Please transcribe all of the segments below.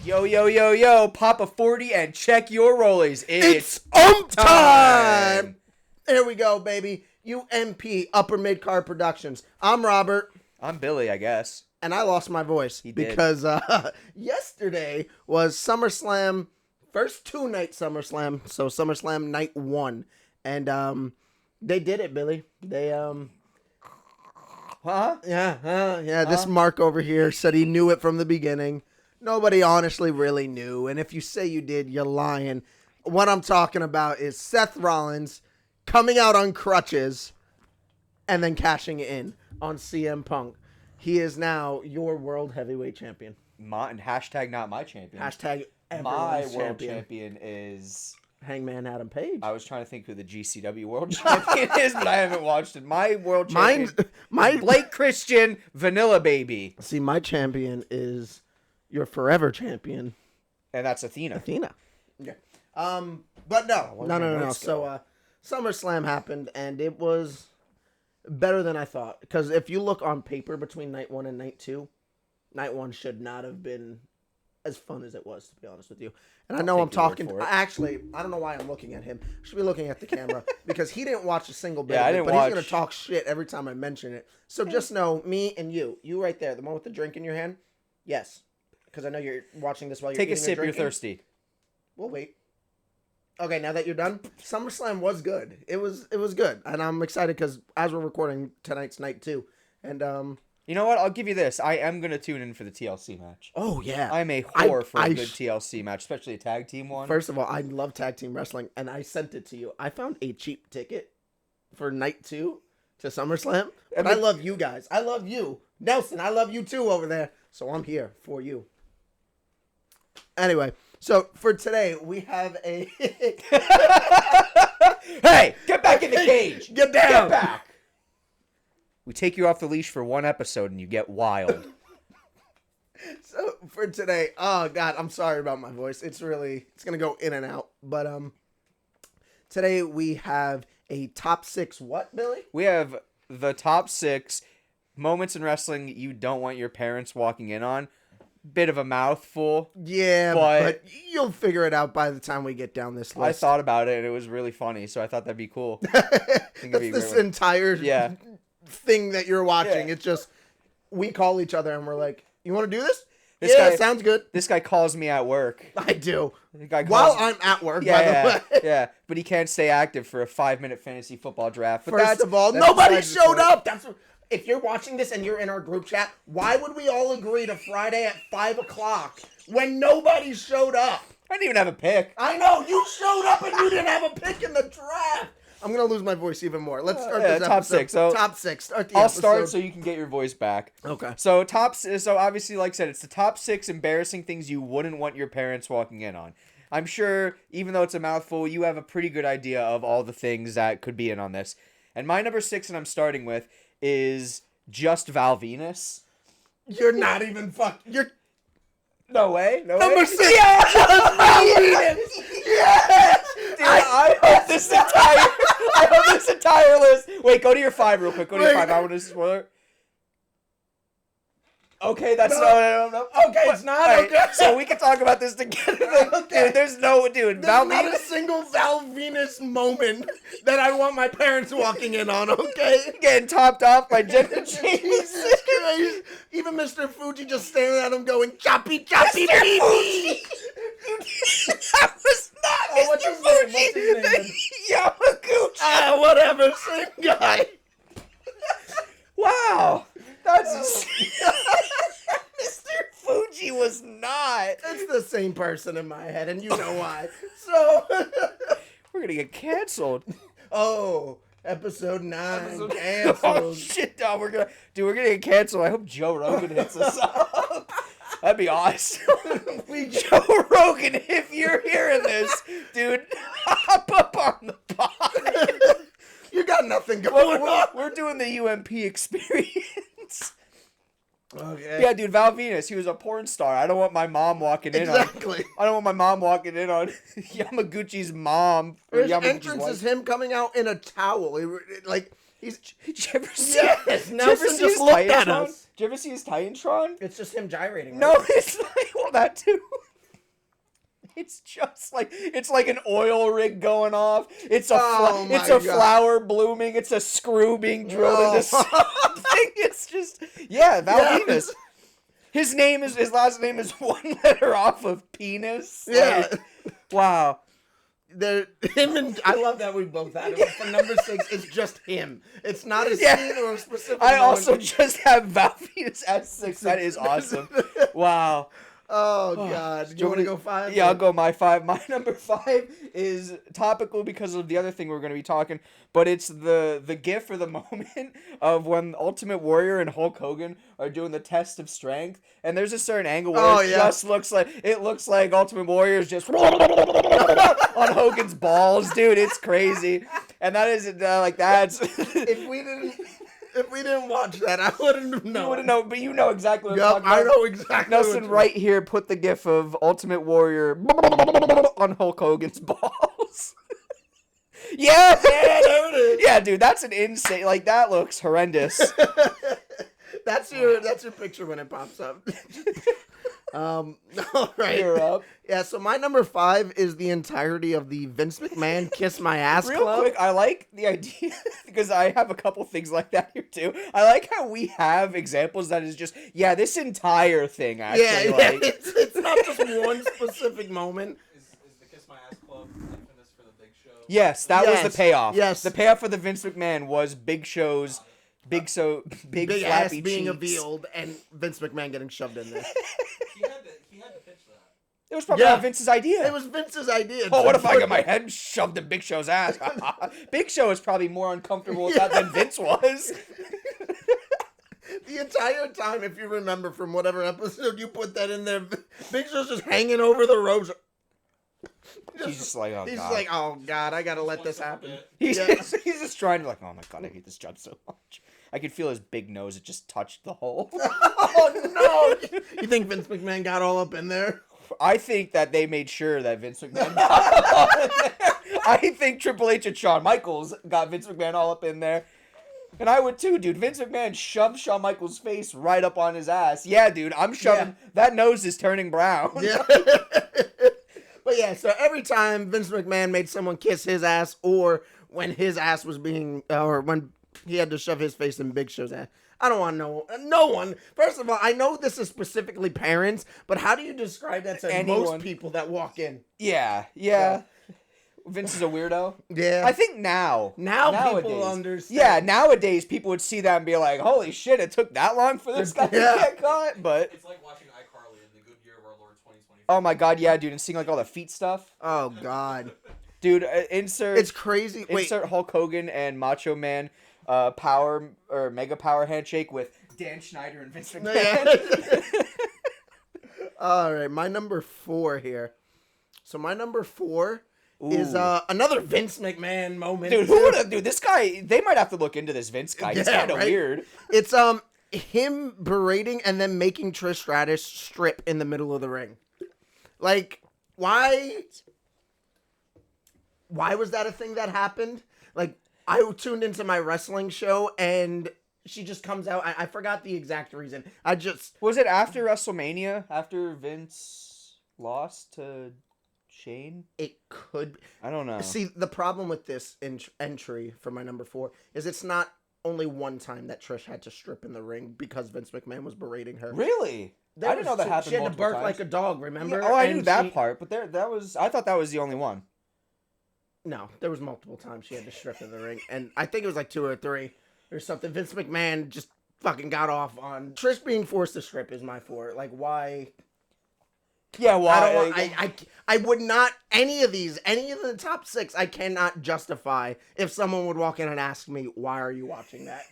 Yo, yo, yo, yo, pop a 40 and check your rollies. It's time! There we go, baby. UMP, Upper Midcard Productions. I'm Robert. I'm Billy, I guess. And I lost my voice. He did. Because yesterday was SummerSlam, first two-night SummerSlam, so SummerSlam night 1. And they did it, Billy. They, this Mark over here said he knew it from the beginning. Nobody honestly really knew. And if you say you did, you're lying. What I'm talking about is Seth Rollins coming out on crutches and then cashing in on CM Punk. He is now your world heavyweight champion. And hashtag not my champion. Hashtag my everyone's world champion is... Hangman Adam Page. I was trying to think who the GCW world champion is, but I haven't watched it. My world champion is Blake Christian, Vanilla Baby. See, my champion is your forever champion. And that's Athena. Yeah. But no. So, SummerSlam happened, and it was better than I thought. Because if you look on paper between night 1 and night 2, night 1 should not have been as fun as it was, to be honest with you. And I know I'm talking... Actually, I don't know why I'm looking at him. I should be looking at the camera because he didn't watch a single bit of it, but he's going to talk shit every time I mention it. So just know, me and you right there, the one with the drink in your hand, yes. Because I know you're watching this while you're eating and drinking. Take a sip, you're thirsty. We'll wait. Okay, now that you're done, SummerSlam was good. It was good. And I'm excited because as we're recording, tonight's night 2. And, you know what? I'll give you this. I am going to tune in for the TLC match. Oh, yeah. I'm a whore for a good TLC match, especially a tag team one. First of all, I love tag team wrestling, and I sent it to you. I found a cheap ticket for night 2 to SummerSlam, and I love you guys. I love you. Nelson, I love you too over there. So I'm here for you. Anyway, so for today, we have a... Hey, get back in the cage. Get down. Get back. We take you off the leash for one episode and you get wild. So for today, oh God, I'm sorry about my voice. It's going to go in and out. But today we have a top 6 what, Billy? We have the top 6 moments in wrestling you don't want your parents walking in on. Bit of a mouthful. Yeah, but you'll figure it out by the time we get down this list. I thought about it and it was really funny, so I thought that'd be cool. That's this entire thing that you're watching. Yeah. It's just, we call each other and we're like, you want to do this? This guy sounds good. This guy calls me at work. I do. While I'm at work, by the way. Yeah, but he can't stay active for a 5-minute fantasy football draft. But First of all, nobody showed up. If you're watching this and you're in our group chat, why would we all agree to Friday at 5 o'clock when nobody showed up? I didn't even have a pick. I know. You showed up and you didn't have a pick in the draft. I'm going to lose my voice even more. Let's start this top episode. 6. So top 6. I'll start so you can get your voice back. Okay. So obviously, like I said, it's the top 6 embarrassing things you wouldn't want your parents walking in on. I'm sure, even though it's a mouthful, you have a pretty good idea of all the things that could be in on this. And my number 6 that I'm starting with is just Val Venus. You're not even No way. Number 6. Yes! Val Venus. Yes! Dude, I hope this entire list. Wait, go to your 5 real quick. Go to your 5. I want to spoiler. Okay, that's no. Okay, it's not right, okay. So we can talk about this together. Okay. There's not a single Val Venus moment that I want my parents walking in on. Okay, getting topped off by Jenna James. Even Mr. Fuji just staring at him, going choppy, choppy, baby. That was not Mr. Fuji. Yamaguchi. Whatever, same guy. Wow. That's Mr. Fuji was not. It's the same person in my head, and you know why. So we're gonna get canceled. Oh, episode 9 canceled. Oh shit, dog. We're gonna get canceled. I hope Joe Rogan hits us up. That'd be awesome. Joe Rogan, if you're hearing this, dude, hop up on the pod. You got nothing going on. We're doing the UMP experience. Okay. Yeah, dude, Val Venus, he was a porn star. I don't want my mom walking in on... Exactly. I don't want my mom walking in on Yamaguchi's mom. His entrance is him coming out in a towel. He's... Did you ever see... Yes, Nelson just looked at us. Did you ever see his Titantron? It's just him gyrating. Right? No, it's not. Well, that too. It's just like it's like an oil rig going off. It's a God. flower blooming. It's a screw being drilled into something. It's just Val Venus. His last name is one letter off of penis. Yeah. Like, wow. I love that we both had it. For number 6, it's just him. It's not a scene or a specific I moment. also just have Val Venus at 6. That is awesome. Wow. Oh, God. Do you want to go 5? Yeah, I'll go my 5. My number 5 is topical because of the other thing we're going to be talking, but it's the gif or the moment of when Ultimate Warrior and Hulk Hogan are doing the test of strength, and there's a certain angle where just looks like Ultimate Warrior is just on Hogan's balls, dude. It's crazy, and that is that's. If we didn't watch that, I wouldn't have known. You wouldn't know, but you know exactly what I'm talking about. I know exactly. Nelson right here put the gif of Ultimate Warrior on Hulk Hogan's balls. Yeah, there it is. Yeah, dude, that's an insane. Like that looks horrendous. That's your picture when it pops up. All right. You're up. Yeah, so my number 5 is the entirety of the Vince McMahon Kiss My Ass Real Club. quick, I like the idea because I have a couple things like that here too. I like how we have examples that is just this entire thing actually. Yeah, it's not just one specific moment. Is the Kiss My Ass Club infamous for the Big Show? Yes, that was the payoff. Yes, the payoff for the Vince McMahon was Big Show's big flappy ass being cheeks. revealed and Vince McMahon getting shoved in there. He had to pitch that. It was probably not Vince's idea. It was Vince's idea. Oh, what if I get my head shoved in Big Show's ass? Big Show is probably more uncomfortable with that than Vince was. The entire time, if you remember from whatever episode you put that in there, Big Show's just hanging over the ropes. He's just like, oh, He's God. like, oh, God, I gotta let this happen. He's just trying to like, oh, my God, I hate this job so much. I could feel his big nose. It just touched the hole. Oh, no. You think Vince McMahon got all up in there? I think that they made sure that Vince McMahon got all up in there. I think Triple H and Shawn Michaels got Vince McMahon all up in there. And I would too, dude. Vince McMahon shoved Shawn Michaels' face right up on his ass. Yeah, dude, I'm shoving. Yeah. That nose is turning brown. Yeah. But yeah, so every time Vince McMahon made someone kiss his ass, or when his ass was being, or when he had to shove his face in Big Show's ass, I don't want no one. First of all, I know this is specifically parents, but how do you describe that to most people that walk in? Yeah. Vince is a weirdo. Yeah. I think nowadays, people understand. Yeah, nowadays people would see that and be like, holy shit, it took that long for this guy to get caught? But it's like watching iCarly in the good year of our Lord 2020. Oh my God, yeah, dude, and seeing like all the feet stuff. Oh God. Dude, insert. It's crazy. Insert Hulk Hogan and Macho Man power or mega power handshake with Dan Schneider and Vince McMahon. All right, my number 4 here. So my number 4 is another Vince McMahon moment. Dude, who would have? Dude, this guy. They might have to look into this Vince guy. He's kind of weird. It's him berating and then making Trish Stratus strip in the middle of the ring. Like, why was that a thing that happened? Like, I tuned into my wrestling show and she just comes out. I forgot the exact reason. Was it after WrestleMania? After Vince lost to Shane? It could be. I don't know. See, the problem with this entry for my number 4 is it's not only one time that Trish had to strip in the ring because Vince McMahon was berating her. Really? I didn't know that happened. She had to bark times. like a dog, remember? Yeah, I knew that part, but I thought that was the only one. No, there was multiple times she had to strip in the ring, and I think it was like 2 or 3 or something. Vince McMahon just fucking got off on Trish being forced to strip is my 4. Like, why? Yeah, why? I would not, any of the top 6, I cannot justify if someone would walk in and ask me, why are you watching that?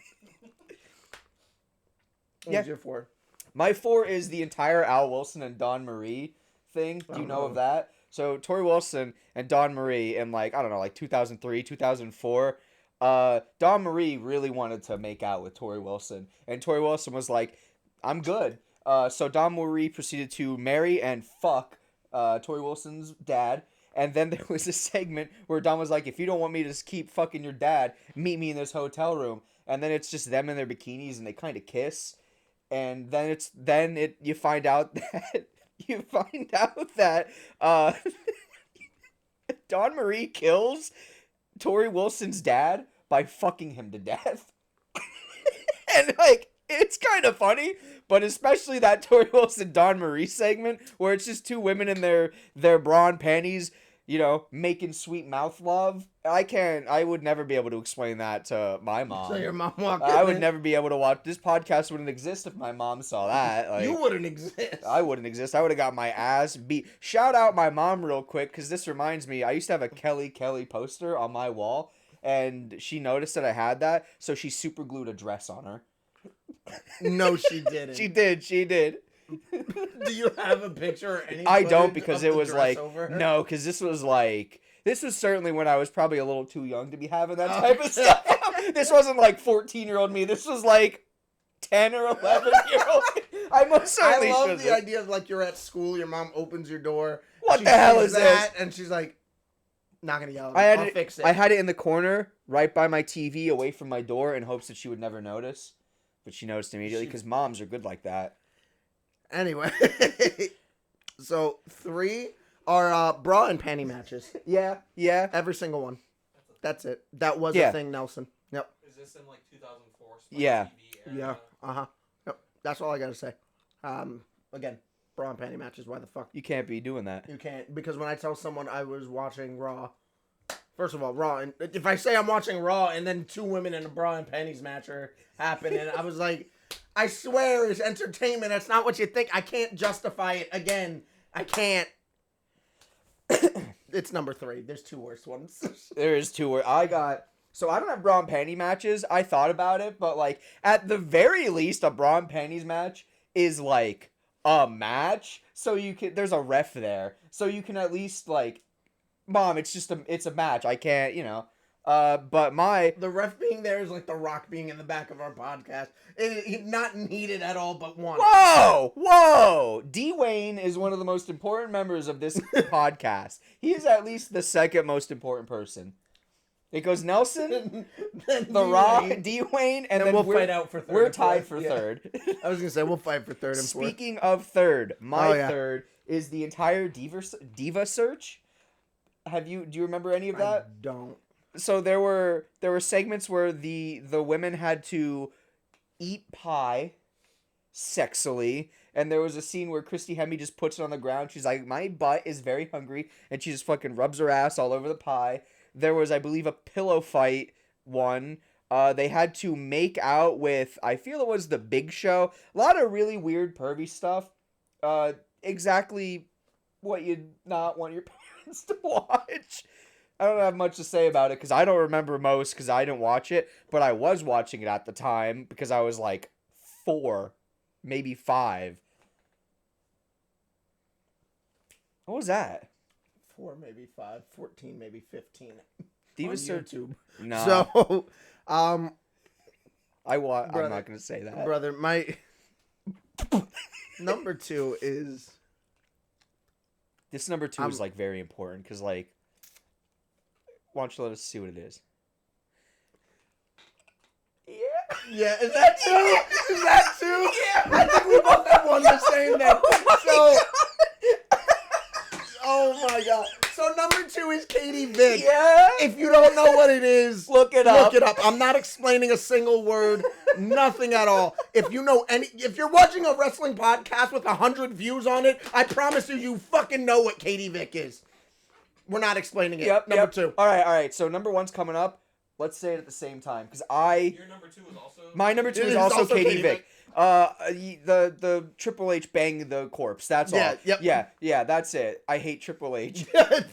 What's your 4? My 4 is the entire Al Wilson and Dawn Marie thing. Do you know of that? So Tori Wilson and Dawn Marie in like 2003, 2004. Dawn Marie really wanted to make out with Tori Wilson, and Tori Wilson was like, "I'm good." So Dawn Marie proceeded to marry and fuck Tori Wilson's dad. And then there was a segment where Dawn was like, "If you don't want me to keep fucking your dad, meet me in this hotel room." And then it's just them in their bikinis and they kind of kiss. And then you find out that you find out that Dawn Marie kills Tori Wilson's dad by fucking him to death. And, like, it's kind of funny, but especially that Tori Wilson Dawn Marie segment where it's just two women in their bra and panties, you know, making sweet mouth love. I would never be able to explain that to my mom. So your mom walked in. I would never be able to watch. This podcast wouldn't exist if my mom saw that. Like, you wouldn't exist. I wouldn't exist. I would have got my ass beat. Shout out my mom real quick, because this reminds me, I used to have a Kelly poster on my wall, and she noticed that I had that, so she super glued a dress on her. No, she didn't. She did. Do you have a picture or anything? I don't, because it was like, no, because this was certainly when I was probably a little too young to be having that type of stuff. This wasn't like 14-year-old me. This was like 10 or 11-year-old. I most certainly I love shouldn't. the idea of like you're at school, your mom opens your door. What the hell is that, this? And she's like, not gonna yell at me. I'll fix it. I had it in the corner, right by my TV, away from my door, in hopes that she would never notice. But she noticed immediately, because moms are good like that. Anyway, so 3 are bra and panty matches. Yeah. Every single one. That's it. That was Yeah. a thing, Nelson. Yep. Is this in like 2004? Yeah. TV Yeah. era? Yep. That's all I gotta say. Again, bra and panty matches. Why the fuck? You can't be doing that. You can't, because when I tell someone I was watching Raw, first of all, Raw, and if I say I'm watching Raw and then 2 women in a bra and panties match are happening, I was like, I swear it's entertainment. That's not what you think. I can't justify it again. I can't. It's number 3. There's 2 worse ones. There is 2 where so I don't have bra and panty matches. I thought about it, but like at the very least, a bra and panties match is like a match. So there's a ref there. So you can at least like, Mom, it's a match. I can't, but the ref being there is like The Rock being in the back of our podcast. It not needed at all, but one. Whoa! D-Wayne is one of the most important members of this podcast. He is at least the second most important person. It goes Nelson, The Rock, D-Wayne, and then we'll fight out for third. We're tied for third. I was gonna say we'll fight for third and fourth. Speaking of third, third is the entire Diva search. Do you remember any of that? I don't. So there were segments where the women had to eat pie sexily, and there was a scene where Christy Hemme just puts it on the ground. She's like, my butt is very hungry, and she just fucking rubs her ass all over the pie. There was, I believe, a pillow fight one. They had to make out with, I feel it was the Big Show. A lot of really weird pervy stuff. Exactly what you'd not want your parents to watch. I don't have much to say about it because I don't remember most because I didn't watch it, but I was watching it at the time because I was like 4, maybe 5. What was that? 4, maybe 5, 14, maybe 15. Diva on Search. YouTube. No. So, I'm not gonna say that, brother. My number 2 is. This number 2 is like very important because like. Why don't you let us see what it is? Yeah, is that 2? Is that 2? Yeah, I think we both have one the same then. Oh my god. So number 2 is Katie Vick. Yeah. If you don't know what it is, look it up. I'm not explaining a single word, nothing at all. If you're watching a wrestling podcast with 100 views on it, I promise you fucking know what Katie Vick is. We're not explaining it. Number 2. All right. So number 1's coming up. Let's say it at the same time because Your number 2 is also. My number 2 is also Katie Vick. The Triple H bang the corpse. That's all. Yeah. That's it. I hate Triple H.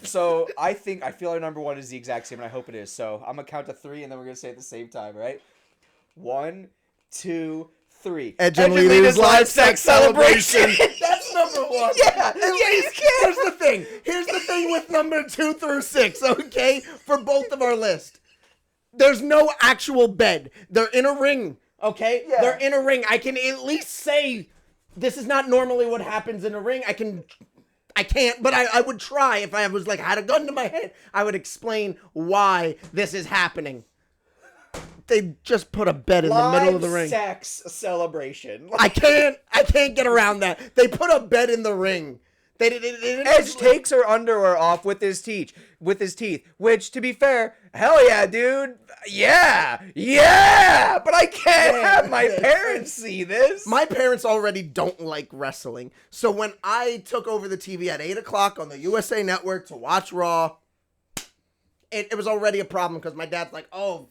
So I feel our number 1 is the exact same, and I hope it is. So I'm gonna count to 3, and then we're gonna say it at the same time, right? 1, 2, 3. Edge and Lita's live sex celebration. That's number 1. Yeah. Here's the thing with number 2 through 6. Okay, for both of our list, there's no actual bed. They're in a ring. Okay, They're in a ring. I can at least say this is not normally what happens in a ring. I can't, but I would try if I was like had a gun to my head. I would explain why this is happening. they just put a bed in the middle of the ring. Sex celebration. I can't get around that. They put a bed in the ring. They didn't Edge takes her underwear off with his teeth. Which, to be fair, hell yeah, dude. Yeah. But I can't have my parents see this. My parents already don't like wrestling. So when I took over the TV at 8 o'clock on the USA Network to watch Raw, it was already a problem because my dad's like, oh,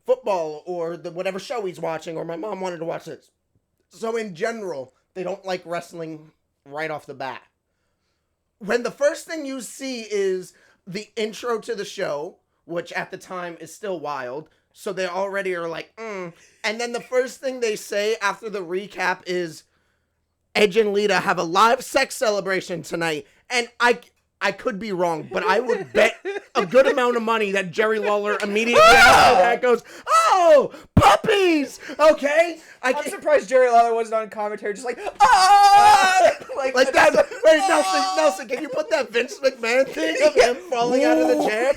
football or whatever show he's watching, or my mom wanted to watch this. So in general, they don't like wrestling right off the bat. When the first thing you see is the intro to the show, which at the time is still wild, so they already are like, And then the first thing they say after the recap is, Edge and Lita have a live sex celebration tonight. And I could be wrong, but I would bet a good amount of money that Jerry Lawler immediately after that goes, oh, puppies! Okay? I'm surprised Jerry Lawler wasn't on commentary just like, ah! like that. Wait, Nelson, can you put that Vince McMahon thing of him falling out of the chair?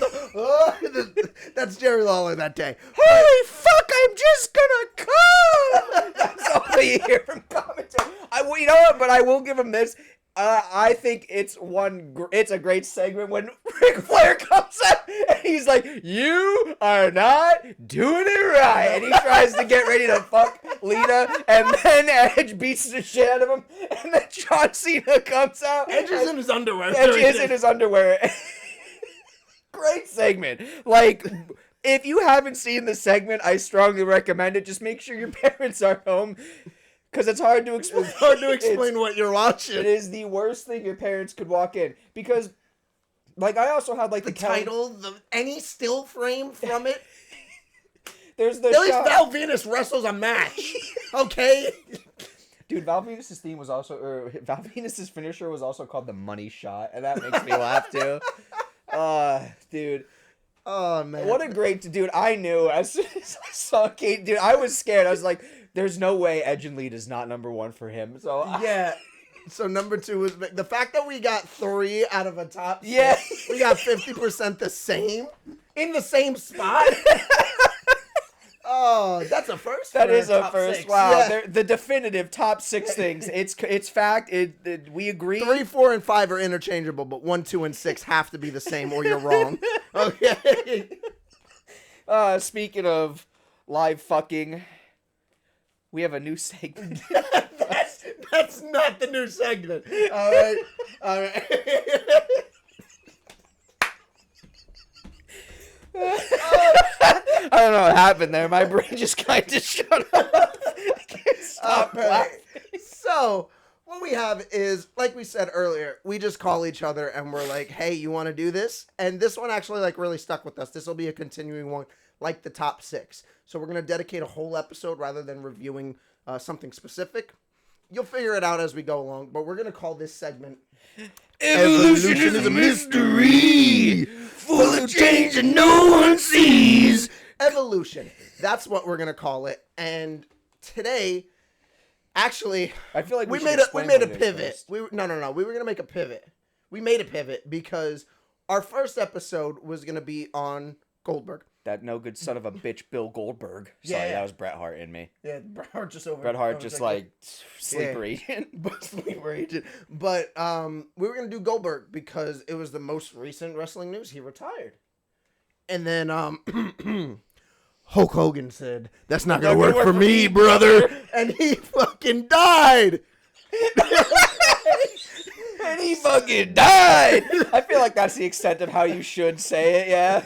That's Jerry Lawler that day. Holy fuck, I'm just gonna come! That's all you hear from commentary. You know what, but I will give him this. I think it's a great segment when Ric Flair comes out and he's like, you are not doing it right. And he tries to get ready to fuck Lita, and then Edge beats the shit out of him, and then John Cena comes out. Edge is in his underwear. Edge is in his underwear. Great segment. Like, if you haven't seen the segment, I strongly recommend it. Just make sure your parents are home. Because it's hard to explain. It's hard to explain what you're watching. It is the worst thing your parents could walk in. Because, like, I also had, like, the title, any still frame from it. There's the At least Val Venus wrestles a match. Okay? Dude, Val Venus' theme was also, Val Venus' finisher was also called the Money Shot. And that makes me laugh, too. Dude. Oh, man. What a great, dude, I knew as soon as I saw Kate, dude, I was scared. I was like, there's no way Edge and Lita is not number one for him. So yeah. So number 2 was the fact that we got 3 out of a top 6. Yeah. We got 50% the same in the same spot. Oh, that's a first. That is a first. 6. Wow, Yeah. the definitive top 6 things. It's fact. We agree. 3, 4, and 5 are interchangeable, but 1, 2, and 6 have to be the same, or you're wrong. Okay. Speaking of live fucking, we have a new segment. That's not the new segment. All right. I don't know what happened there. My brain just kind of shut up. I can't stop laughing. So, what we have is, like we said earlier, we just call each other and we're like, hey, you want to do this? And this one actually, like, really stuck with us. This will be a continuing one, like the top 6. So we're going to dedicate a whole episode rather than reviewing something specific. You'll figure it out as we go along, but we're going to call this segment Evolution is a mystery, full of change and no one sees. Evolution. That's what we're going to call it. And today, actually, I feel like we made a pivot. No. We were going to make a pivot. We made a pivot because our first episode was going to be on Goldberg. That no good son of a bitch, Bill Goldberg. Sorry, that was Bret Hart in me. Yeah, Bret Hart just over. Bret Hart just like sleeper agent. Sleeper agent. But we were gonna do Goldberg because it was the most recent wrestling news. He retired, and then Hulk Hogan said, "That's not gonna work for me, brother," and he fucking died. And he fucking died. I feel like that's the extent of how you should say it. Yeah.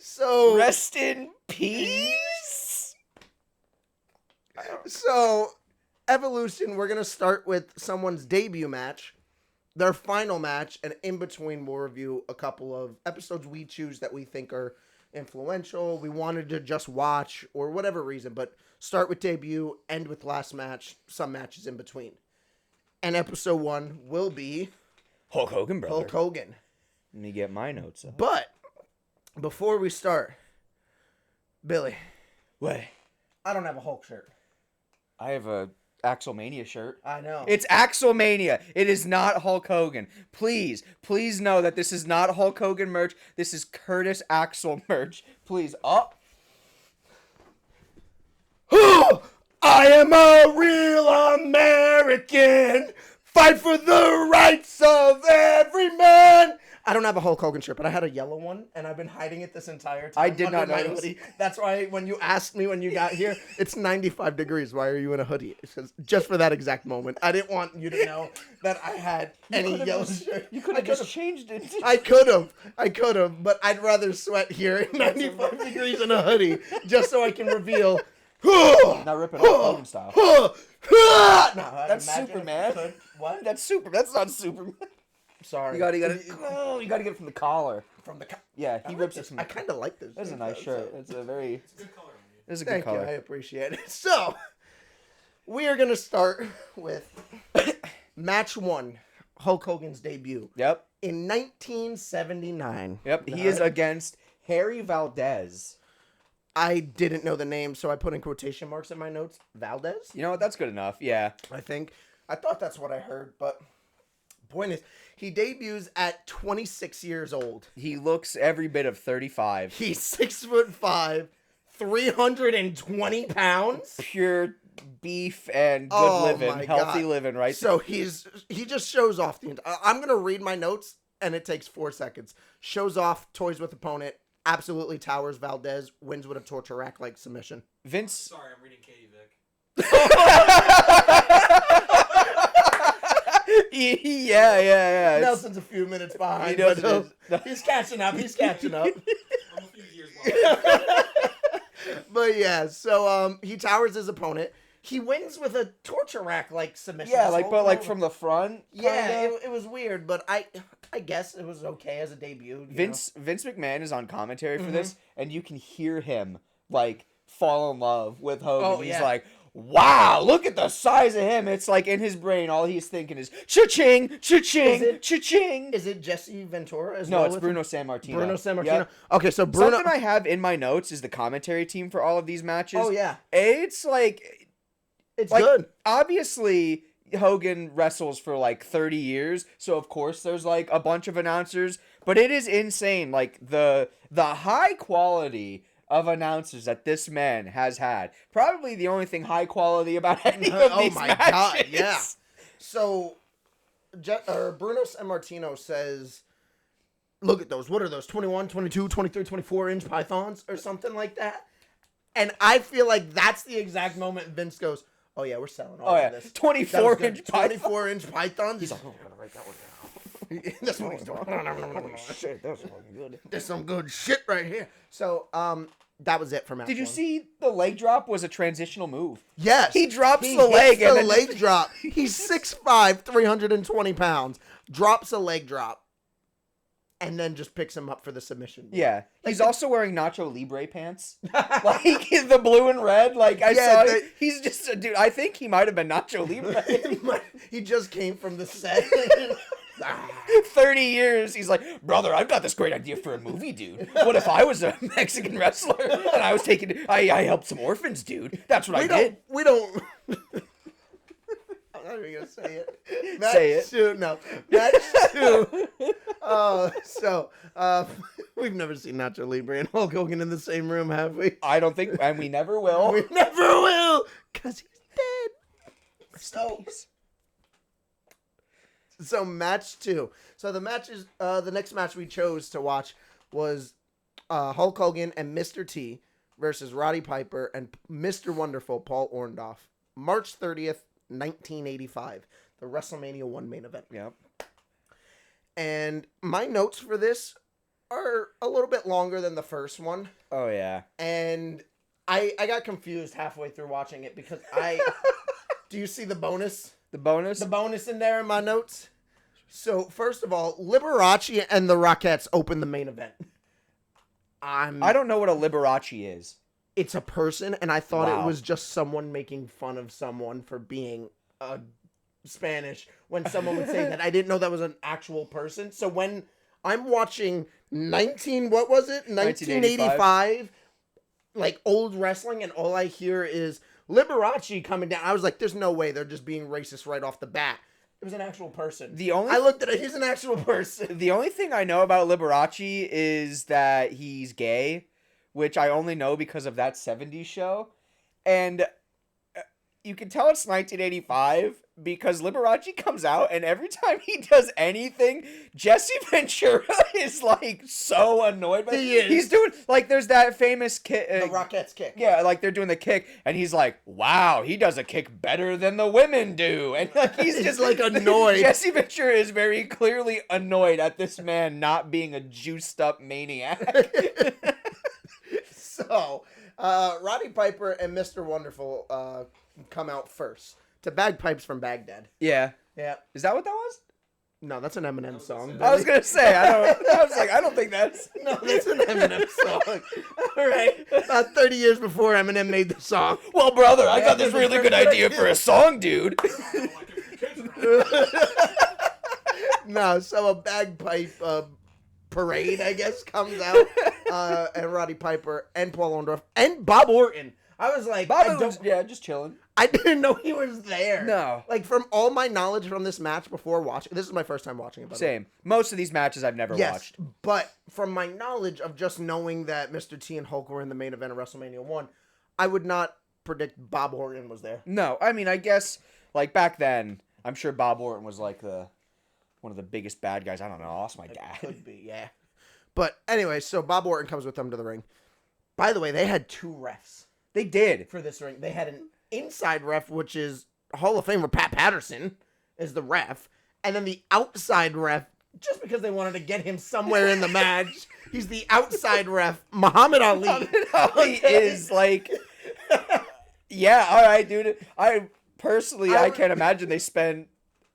So rest in peace. So Evolution, we're gonna start with someone's debut match, their final match, and in between we'll review a couple of episodes we choose that we think are influential, we wanted to just watch, or whatever reason, but start with debut, end with last match, some matches in between. And episode 1 will be Hulk Hogan, brother. Hulk Hogan. Let me get my notes up. But before we start, Billy. What? I don't have a Hulk shirt. I have a Axelmania shirt. I know. It's Axelmania. It is not Hulk Hogan. Please know that this is not Hulk Hogan merch. This is Curtis Axel merch. Please. Oh. I am a real American. Fight for the rights of every man. I don't have a Hulk Hogan shirt, but I had a yellow one, and I've been hiding it this entire time. I did not my notice. hoodie. That's why when you asked me when you got here, it's 95 degrees. Why are you in a hoodie? It's just for that exact moment. I didn't want you to know that I had any yellow shirt. You could have just changed it. I could have, but I'd rather sweat here in 95 degrees in a hoodie just so I can reveal. Not ripping off Hogan style. That's Superman. What? That's not Superman. Sorry. You gotta get it from the collar. From the Yeah, he rips it from I the kind of like this. That's a nice shirt. It's a very... It's a good color on you. It's a good Thank color. you. I appreciate it. So, we are going to start with match 1, Hulk Hogan's debut. Yep. In 1979. Yep. He is against Harry Valdez. I didn't know the name, so I put in quotation marks in my notes. Valdez? You know what? That's good enough. Yeah. I think. I thought that's what I heard, but point is, he debuts at 26 years old. He looks every bit of 35. He's 6'5", 320 pounds. Pure beef and good Oh living, my healthy God. living, right? So he just shows off the entire. I'm gonna read my notes, and it takes 4 seconds. Shows off, toys with opponent, absolutely towers Valdez, wins with a torture rack like submission. Vince. Sorry, I'm reading Katie Vick. Yeah. Nelson's a few minutes behind. He knows but it. he's catching up. He's catching up. I'm a few years behind. But yeah, so he towers his opponent. He wins with a torture rack like submission. Yeah, this like whole but like time. from the front. Yeah, kinda. it was weird, but I guess it was okay as a debut. Vince McMahon is on commentary for Mhm. this, and you can hear him like fall in love with Hogan. Oh, He's yeah. like, wow, look at the size of him. It's like in his brain, all he's thinking is cha-ching, cha-ching, cha-ching. Is it Jesse Ventura as No, well? it's with Bruno him? Sammartino. Bruno Sammartino. Yep. Okay, so Bruno. Something I have in my notes is the commentary team for all of these matches. Oh yeah, It's like it's like, good. obviously Hogan wrestles for like 30 years, so of course there's like a bunch of announcers, but it is insane like the high quality of announcers that this man has had. Probably the only thing high quality about any of Oh these my matches. God, yeah. So, Bruno Sammartino says, look at those. What are those? 21, 22, 23, 24-inch pythons or something like that? And I feel like that's the exact moment Vince goes, oh yeah, we're selling all Oh yeah, of this. 24-inch 24-inch pythons? He's like, I'm gonna write that one down. that's what he's doing. Shit, that's fucking good. There's some good shit right here. So, that was it for match Did you one. see the leg drop was a transitional move? Yes. He drops He the leg hits and the then leg drop. He's 6'5", 320 pounds. Drops a leg drop. And then just picks him up for the submission. Yeah, he's also wearing Nacho Libre pants, like the blue and red. Like I Yeah, saw, he's just a dude. I think he might have been Nacho Libre. He just came from the set. 30 years, he's like, brother, I've got this great idea for a movie, dude. What if I was a Mexican wrestler and I was taking, I helped some orphans, dude. That's what I did. We don't. I'm not even gonna say it. Say it. Two, no. Match 2. We've never seen Nacho Libre and Hulk Hogan in the same room, have we? I don't think, and we never will. We never will, cause he's dead. So match 2. So the matches, the next match we chose to watch was Hulk Hogan and Mr. T versus Roddy Piper and Mr. Wonderful Paul Orndorff. March 30th, 1985. The WrestleMania 1 main event. Yep. And my notes for this are a little bit longer than the first one. Oh yeah. And I got confused halfway through watching it because do you see the bonus? The bonus. The bonus in there in my notes. So first of all, Liberace and the Rockettes open the main event. I don't know what a Liberace is. It's a person, and I thought Wow. it was just someone making fun of someone for being Spanish. When someone would say that, I didn't know that was an actual person. So when I'm watching 1985, like old wrestling, and all I hear is Liberace coming down, I was like, there's no way they're just being racist right off the bat. It was an actual person. I looked at it, he's an actual person. The only thing I know about Liberace is that he's gay, which I only know because of that 70s show. And you can tell it's 1985 because Liberace comes out, and every time he does anything, Jesse Ventura is like so annoyed. He's doing like there's that famous kick, the Rockettes kick. Yeah, like they're doing the kick, and he's like, "Wow, he does a kick better than the women do," and like he's just like annoyed. Jesse Ventura is very clearly annoyed at this man not being a juiced up maniac. So, Roddy Piper and Mr. Wonderful come out first to Bagpipes from Baghdad. Yeah. Yeah. Is that what that was? No, that's an Eminem song. I was gonna say I don't think that's. No, that's an Eminem song. All right, about 30 years before Eminem made the song. Well, brother, I got this really good idea for a song, dude. No, so a bagpipe parade, I guess, comes out, and Roddy Piper and Paul Orndorff and Bob Orton. I was like, just chilling. I didn't know he was there. No. Like, from all my knowledge from this match before watching, this is my first time watching it. Same. Most of these matches I've never watched. But from my knowledge of just knowing that Mr. T and Hulk were in the main event of WrestleMania 1, I would not predict Bob Orton was there. No, I mean, I guess, like, back then, I'm sure Bob Orton was, like, one of the biggest bad guys. I don't know. I lost my dad. Could be, yeah. But anyway, so Bob Orton comes with them to the ring. By the way, they had 2 refs. They did. For this ring. They had an inside ref, which is Hall of Famer Pat Patterson is the ref. And then the outside ref, just because they wanted to get him somewhere in the match, he's the outside ref, Muhammad Ali. Muhammad Ali is like... Yeah, all right, dude. I can't imagine they spent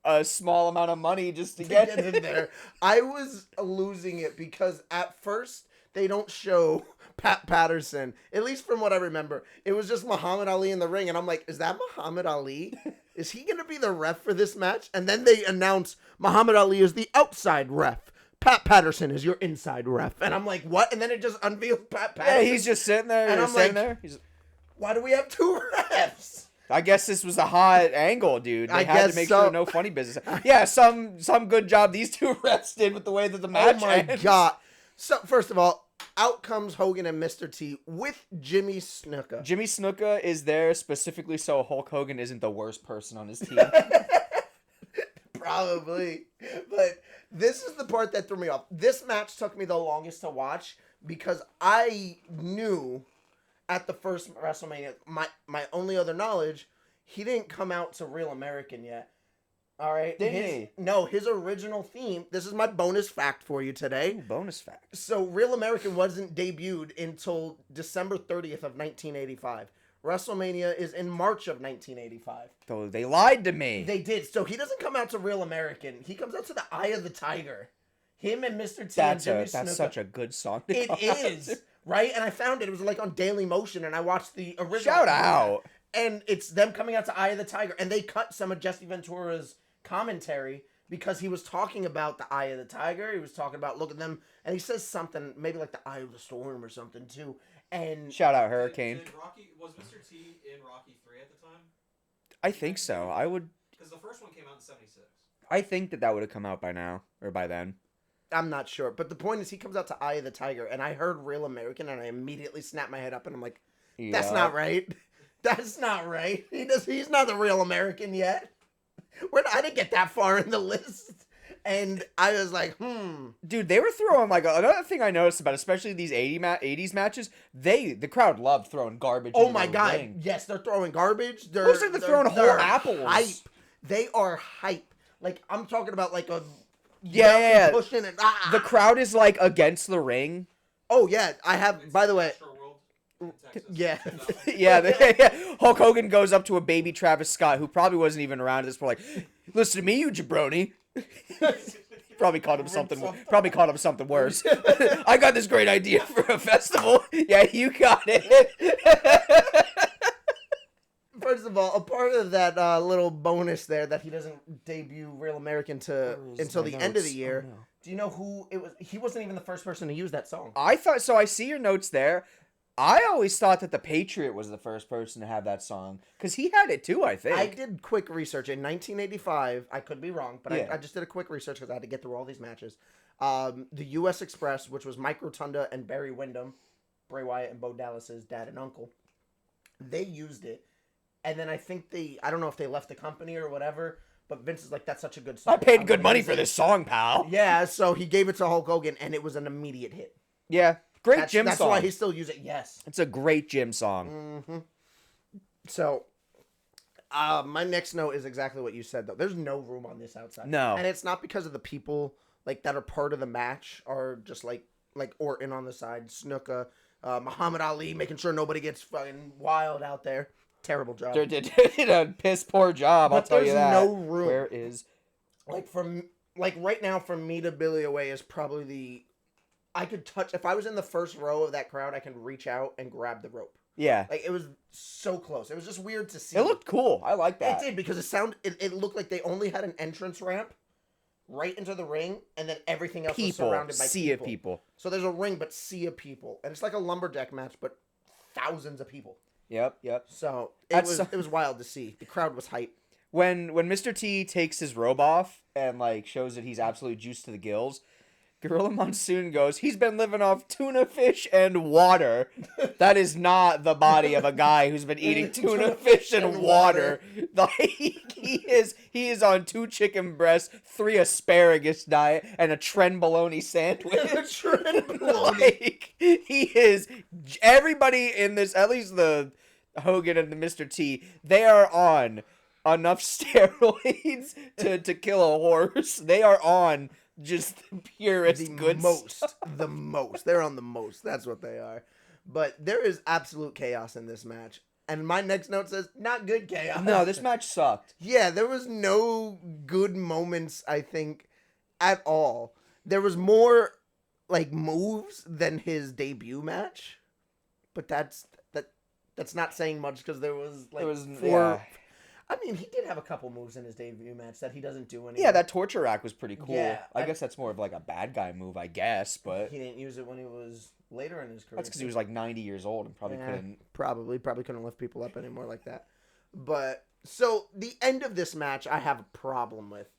a small amount of money just to get in there. I was losing it because at first they don't show Pat Patterson, at least from what I remember. It was just Muhammad Ali in the ring, and I'm like, is that Muhammad Ali? Is he going to be the ref for this match? And then they announce Muhammad Ali is the outside ref. Pat Patterson is your inside ref. And I'm like, what? And then it just unveils Pat Patterson. Yeah, he's just sitting there. And I'm like, He's... why do we have 2 refs? I guess this was a hot angle, dude. They had to make sure no funny business. Yeah, some good job these 2 refs did with the way that the match ends. God. So, first of all, out comes Hogan and Mr. T with Jimmy Snuka. Jimmy Snuka is there specifically so Hulk Hogan isn't the worst person on his team. Probably. But this is the part that threw me off. This match took me the longest to watch because I knew at the first WrestleMania, my only other knowledge, he didn't come out to Real American yet. All right? Didn't he? No, his original theme, this is my bonus fact for you today. Ooh, bonus fact. So Real American wasn't debuted until December 30th of 1985. WrestleMania is in March of 1985. So they lied to me. They did. So he doesn't come out to Real American. He comes out to the Eye of the Tiger. Him and Mr. T and Jimmy Snuka. That's such a good song to It is. Right? And I found it. It was like on Daily Motion, and I watched the original. Shout out. And it's them coming out to Eye of the Tiger. And they cut some of Jesse Ventura's commentary because he was talking about the Eye of the Tiger. He was talking about, look at them. And he says something, maybe like the Eye of the Storm or something, too. And shout out Hurricane. Was Mr. T in Rocky 3 at the time? I think so. I would... Because the first one came out in 76. I think that would have come out by now. Or by then. I'm not sure. But the point is he comes out to Eye of the Tiger. And I heard Real American and I immediately snapped my head up and I'm like, that's not right. That's not right. He's not the Real American yet. I didn't get that far in the list. And I was like, Dude, they were throwing, like, another thing I noticed about, especially these 80s matches, the crowd loved throwing garbage Oh my God. ring. Yes, they're throwing garbage. Looks like they're throwing whole apples. Hype. They are hype. Like, I'm talking about, like, a... Yeah. Pushing and, The crowd is, like, against the ring. Oh, yeah. I have, by the way... Yeah. yeah. Hulk Hogan goes up to a baby Travis Scott, who probably wasn't even around at this point, like, listen to me, you jabroni. Probably called him something worse. I got this great idea for a festival. Yeah, you got it. First of all, a part of that little bonus there that he doesn't debut Real American until the end of the year. Oh, no. Do you know who it was? He wasn't even the first person to use that song. I thought so. I see your notes there. I always thought that the Patriot was the first person to have that song. Because he had it too, I think. I did quick research. In 1985, I could be wrong, but I just did a quick research because I had to get through all these matches. The U.S. Express, which was Mike Rotunda and Barry Windham, Bray Wyatt and Bo Dallas's dad and uncle, they used it And then I think I don't know if they left the company or whatever, but Vince is like, that's such a good song. I paid good money for this song, pal. Yeah, so he gave it to Hulk Hogan, and it was an immediate hit. Yeah, great gym song. That's why he still uses it, yes. It's a great gym song. Mm-hmm. So, my next note is exactly what you said, though. There's no room on this outside. No. And it's not because of the people like that are part of the match are just like Orton on the side, Snuka, Muhammad Ali, making sure nobody gets fucking wild out there. Terrible job. They did a piss poor job, I'll tell you that. There's no room. Where is... right now, for me to Billy away is probably the... I could touch... If I was in the first row of that crowd, I can reach out and grab the rope. Yeah. Like, it was so close. It was just weird to see. It looked cool. I like that. It did, because it looked like they only had an entrance ramp right into the ring, and then everything else was surrounded by sea of people. So there's a ring, but sea of people. And it's like a lumberjack match, but thousands of people. Yep. So it was wild to see. The crowd was hype. When Mr. T takes his robe off and like shows that he's absolutely juiced to the gills, Gorilla Monsoon goes, he's been living off tuna fish and water. That is not the body of a guy who's been eating tuna fish and water. Like, he is on 2 chicken breasts, 3 asparagus diet, and a Trenbolone sandwich. Like, he is... Everybody in this, at least the Hogan and the Mr. T, they are on enough steroids to kill a horse. They are on... just the purest good stuff. The most. They're on the most. That's what they are. But there is absolute chaos in this match. And my next note says, not good chaos. No, this match sucked. Yeah, there was no good moments, I think, at all. There was more, like, moves than his debut match. But that's not saying much because there was, like, 4... Yeah. I mean, he did have a couple moves in his debut match that he doesn't do anymore. Yeah, that torture rack was pretty cool. Yeah, I guess that's more of like a bad guy move, I guess, but... He didn't use it when he was later in his career. That's because he was like 90 years old and probably couldn't... Probably couldn't lift people up anymore like that. But, so, the end of this match I have a problem with.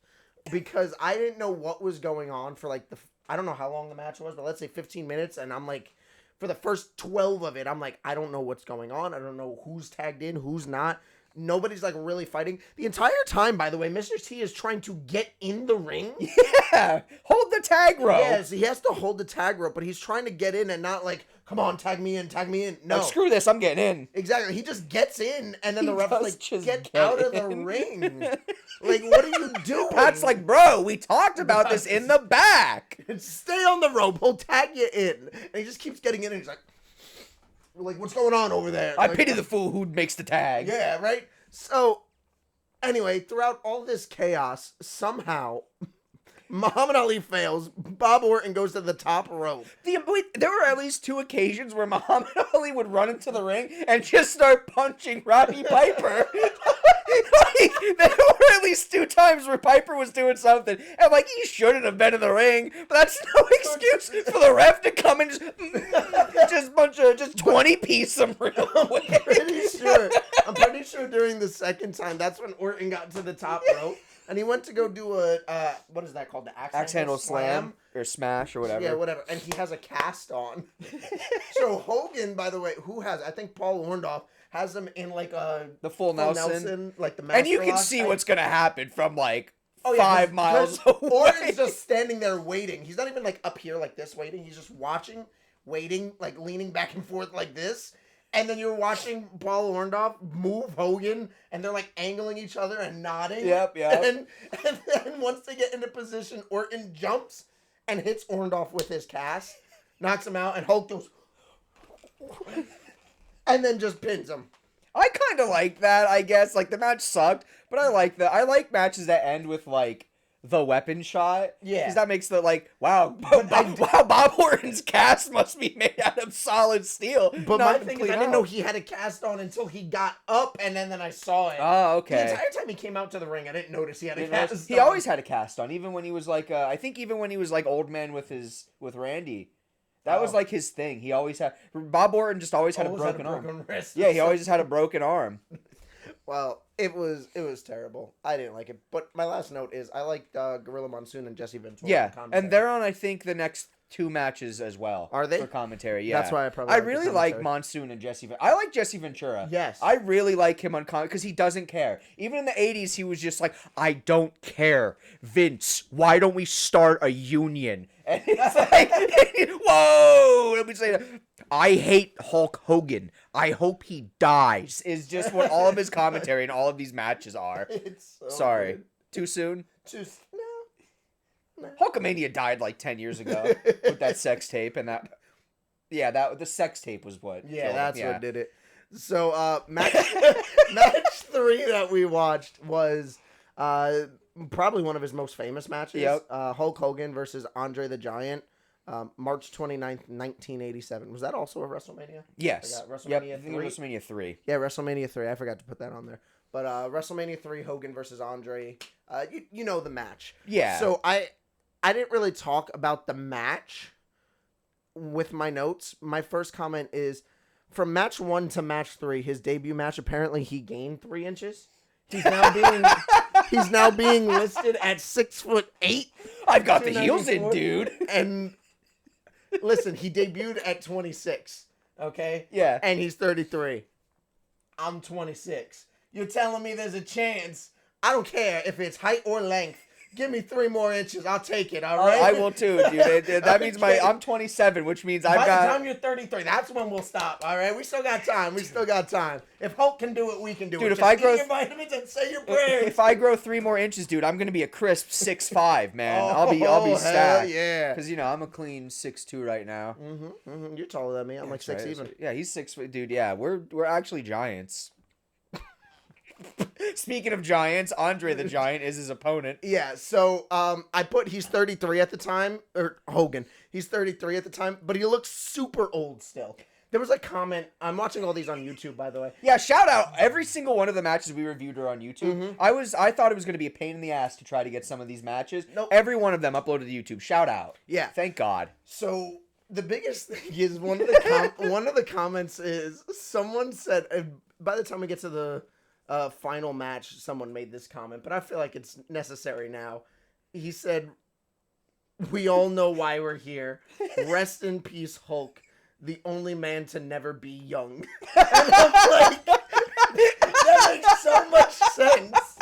Because I didn't know what was going on for like I don't know how long the match was, but let's say 15 minutes, and I'm like... For the first 12 of it, I'm like, I don't know what's going on. I don't know who's tagged in, who's not. Nobody's like really fighting. The entire time, by the way, Mr. T is trying to get in the ring. Yeah, hold the tag rope. Yes, he has to hold the tag rope, but he's trying to get in and not like, come on, tag me in. No. Like, screw this, I'm getting in. Exactly. He just gets in, and then the ref's like, get out of the ring. Like, what are you doing? Pat's like, bro, we talked about this in the back. Stay on the rope. He'll tag you in. And he just keeps getting in, and he's like, what's going on over there? I pity the fool who makes the tag. Yeah, right? So, anyway, throughout all this chaos, somehow, Muhammad Ali fails. Bob Orton goes to the top rope. There were at least 2 occasions where Muhammad Ali would run into the ring and just start punching Roddy Piper. Like, there were at least 2 times where Piper was doing something, and like, he shouldn't have been in the ring, but that's no excuse for the ref to come and just 20-piece him real quick. I'm pretty sure during the second time, that's when Orton got to the top rope. And he went to go do a, what is that called? The axe handle slam? Or smash or whatever. Yeah, whatever. And he has a cast on. So Hogan, by the way, I think Paul Orndorff has him in like the full Nelson. Like the master and you can lock see type. What's going to happen from like 5 miles away. Orton's just standing there waiting. He's not even like up here like this waiting. He's just watching, waiting, like leaning back and forth like this. And then you're watching Paul Orndorff move Hogan, and they're like angling each other and nodding. Yep. And then once they get into position, Orton jumps and hits Orndorff with his cast, knocks him out, and Hulk goes, and then just pins him. I kind of like that, I guess. Like, the match sucked, but I like that. I like matches that end with, like, the weapon shot. Yeah. Because that makes the, like, wow, Bob Orton's cast must be made out of solid steel. But my thing is, I didn't know he had a cast on until he got up, and then I saw it. Oh, okay. The entire time he came out to the ring, I didn't notice he had a cast on. He always had a cast on, even when he was, like, I think even when he was, like, old man with Randy. That was, like, his thing. He always had... Bob Orton just always had a broken arm. Wrist. Yeah, he always just had a broken arm. Well, it was terrible. I didn't like it. But my last note is I liked Gorilla Monsoon and Jesse Ventura. Yeah, and they're on, I think, the next 2 matches as well. Are they? For commentary, yeah. That's why I probably I like the really like commentary. Monsoon and Jesse. I like Jesse Ventura. Yes. I really like him on commentary because he doesn't care. Even in the 80s, he was just like, I don't care. Vince, why don't we start a union? And it's like, whoa! Let me say that. I hate Hulk Hogan. I hope he dies. Is just what all of his commentary and all of these matches are. It's so Sorry. good. Too soon? No. Hulkamania died like 10 years ago with that sex tape and that. Yeah, the sex tape was what. Yeah, killed him. that's Yeah. what did it. So, match 3 that we watched was probably one of his most famous matches. Yep. Hulk Hogan versus Andre the Giant, March 29th, 1987. Was that also a WrestleMania? Yes. I got WrestleMania Yep, I think it 3. was WrestleMania 3. Yeah, WrestleMania 3. I forgot to put that on there. But WrestleMania 3, Hogan versus Andre. You know the match. Yeah. So I didn't really talk about the match with my notes. My first comment is, from match 1 to match 3, his debut match, apparently he gained 3 inches. He's now being listed at 6'8". I've got the heels in, dude. And listen, he debuted at 26. Okay? Yeah. And he's 33. I'm 26. You're telling me there's a chance. I don't care if it's height or length. Give me 3 more inches. I'll take it. All right. I will too, dude. That means I'm 27, which means By the time you're 33, that's when we'll stop. All right. We still got time. If Hulk can do it, we can do it. Dude, if Just I grow eat your vitamins and say your prayers. If I grow 3 more inches, dude, I'm gonna be a crisp 6'5", man. I'll be hell stacked. yeah. Because I'm a clean 6'2" right now. You're taller than me. I'm like 6 Right, even. Yeah, he's 6 foot, dude. Yeah, we're actually giants. Speaking of giants, Andre the Giant is his opponent. Yeah, so I put he's 33 at the time, or Hogan. He's 33 at the time, but he looks super old still. There was a comment. I'm watching all these on YouTube, by the way. Yeah, shout out. Every single one of the matches we reviewed are on YouTube. I thought it was going to be a pain in the ass to try to get some of these matches. Nope. Every one of them uploaded to YouTube. Shout out. Yeah. Thank God. So the biggest thing is one of the comments is someone said, by the time we get to the final match, someone made this comment, but I feel like it's necessary now. He said, "We all know why we're here. Rest in peace, Hulk, the only man to never be young." And I'm like, that makes so much sense.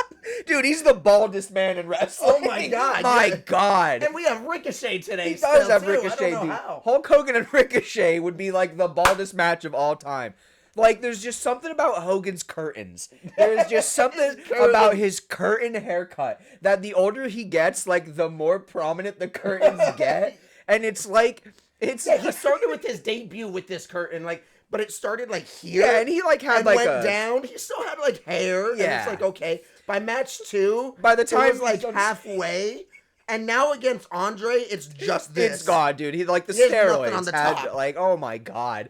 Dude, he's the baldest man in wrestling. Oh my God. My Yeah. God. And we have Ricochet today. He does have too. Ricochet, I don't dude. know how. Hulk Hogan and Ricochet would be like the baldest match of all time. Like, there's just something about Hogan's curtains. There's just something about his curtain haircut that the older he gets, like, the more prominent the curtains get. And it's like, He started with his debut with this curtain, like, but it started like here. Yeah, and he like had and like went down. He still had like hair. Yeah. And it's like, okay. By match 2, By the time it was like he's done- halfway. And now against Andre, it's just this. It's gone, dude. He like the He has nothing steroids on the had, top. like, oh my God.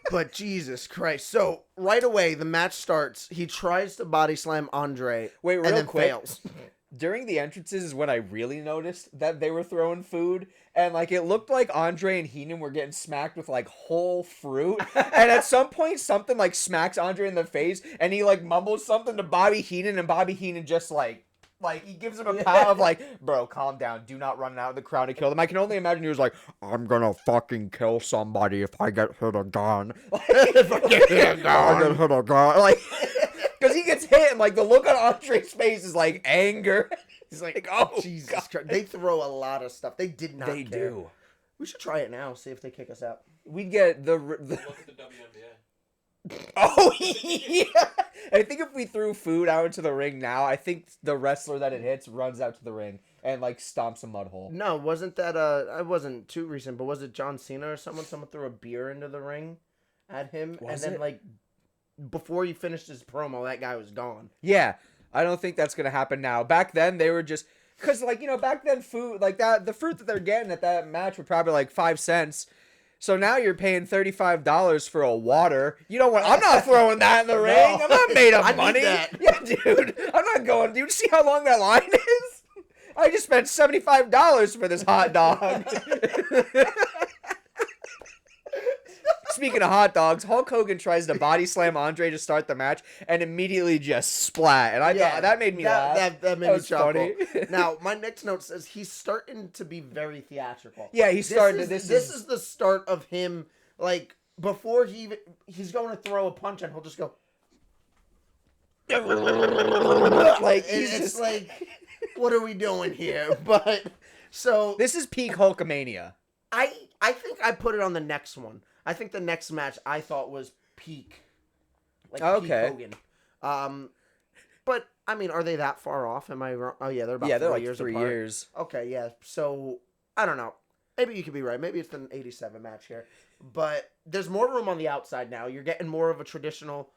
But Jesus Christ. So right away, the match starts. He tries to body slam Andre. Wait, real and then quick. fails. During the entrances is when I really noticed that they were throwing food. And, like, it looked like Andre and Heenan were getting smacked with, like, whole fruit. And at some point, something, like, smacks Andre in the face. And he, like, mumbles something to Bobby Heenan. And Bobby Heenan just, like, he gives him a pat of, like, bro, calm down. Do not run out of the crowd and kill them. I can only imagine he was like, I'm gonna fucking kill somebody if I get hit again. If I get hit again. I get hit again. Like, because he gets hit and, like, the look on Andre's face is, like, anger. He's like, oh, Jesus God. Christ. They throw a lot of stuff. They did not They care. do. We should try it now, see if they kick us out. We'd get the Look at the WNBA. Oh, yeah. I think if we threw food out into the ring now, I think the wrestler that it hits runs out to the ring and, like, stomps a mud hole. No, wasn't that, it wasn't too recent, but was it John Cena or someone? Someone threw a beer into the ring at him, Was and then, it? like, before he finished his promo, that guy was gone. Yeah, I don't think that's going to happen now. Back then, they were just... Because, like, you know, back then, food, like, that, the fruit that they're getting at that match were probably, like, 5 cents. So now you're paying $35 for a water. You know what? I'm not throwing that in the ring. I'm not made of I need money. that. Yeah, dude. I'm not going. Dude, see how long that line is? I just spent $75 for this hot dog. speaking of hot dogs, Hulk Hogan tries to body slam Andre to start the match and immediately just splat. And I thought that made me laugh. That made me chuckle. Funny. Now, my next note says he's starting to be very theatrical. Yeah, he's starting to. This is the start of him, like, before he's going to throw a punch and he'll just go. Like, it's like, what are we doing here? But, so. This is peak Hulkamania. I think I put it on the next one. I think the next match I thought was peak. Like, okay. Peak Hogan. But, I mean, are they that far off? Am I wrong? Oh, yeah, they're about 3 like years 3 apart. years. Okay, yeah. So, I don't know. Maybe you could be right. Maybe it's the 87 match here. But there's more room on the outside now. You're getting more of a traditional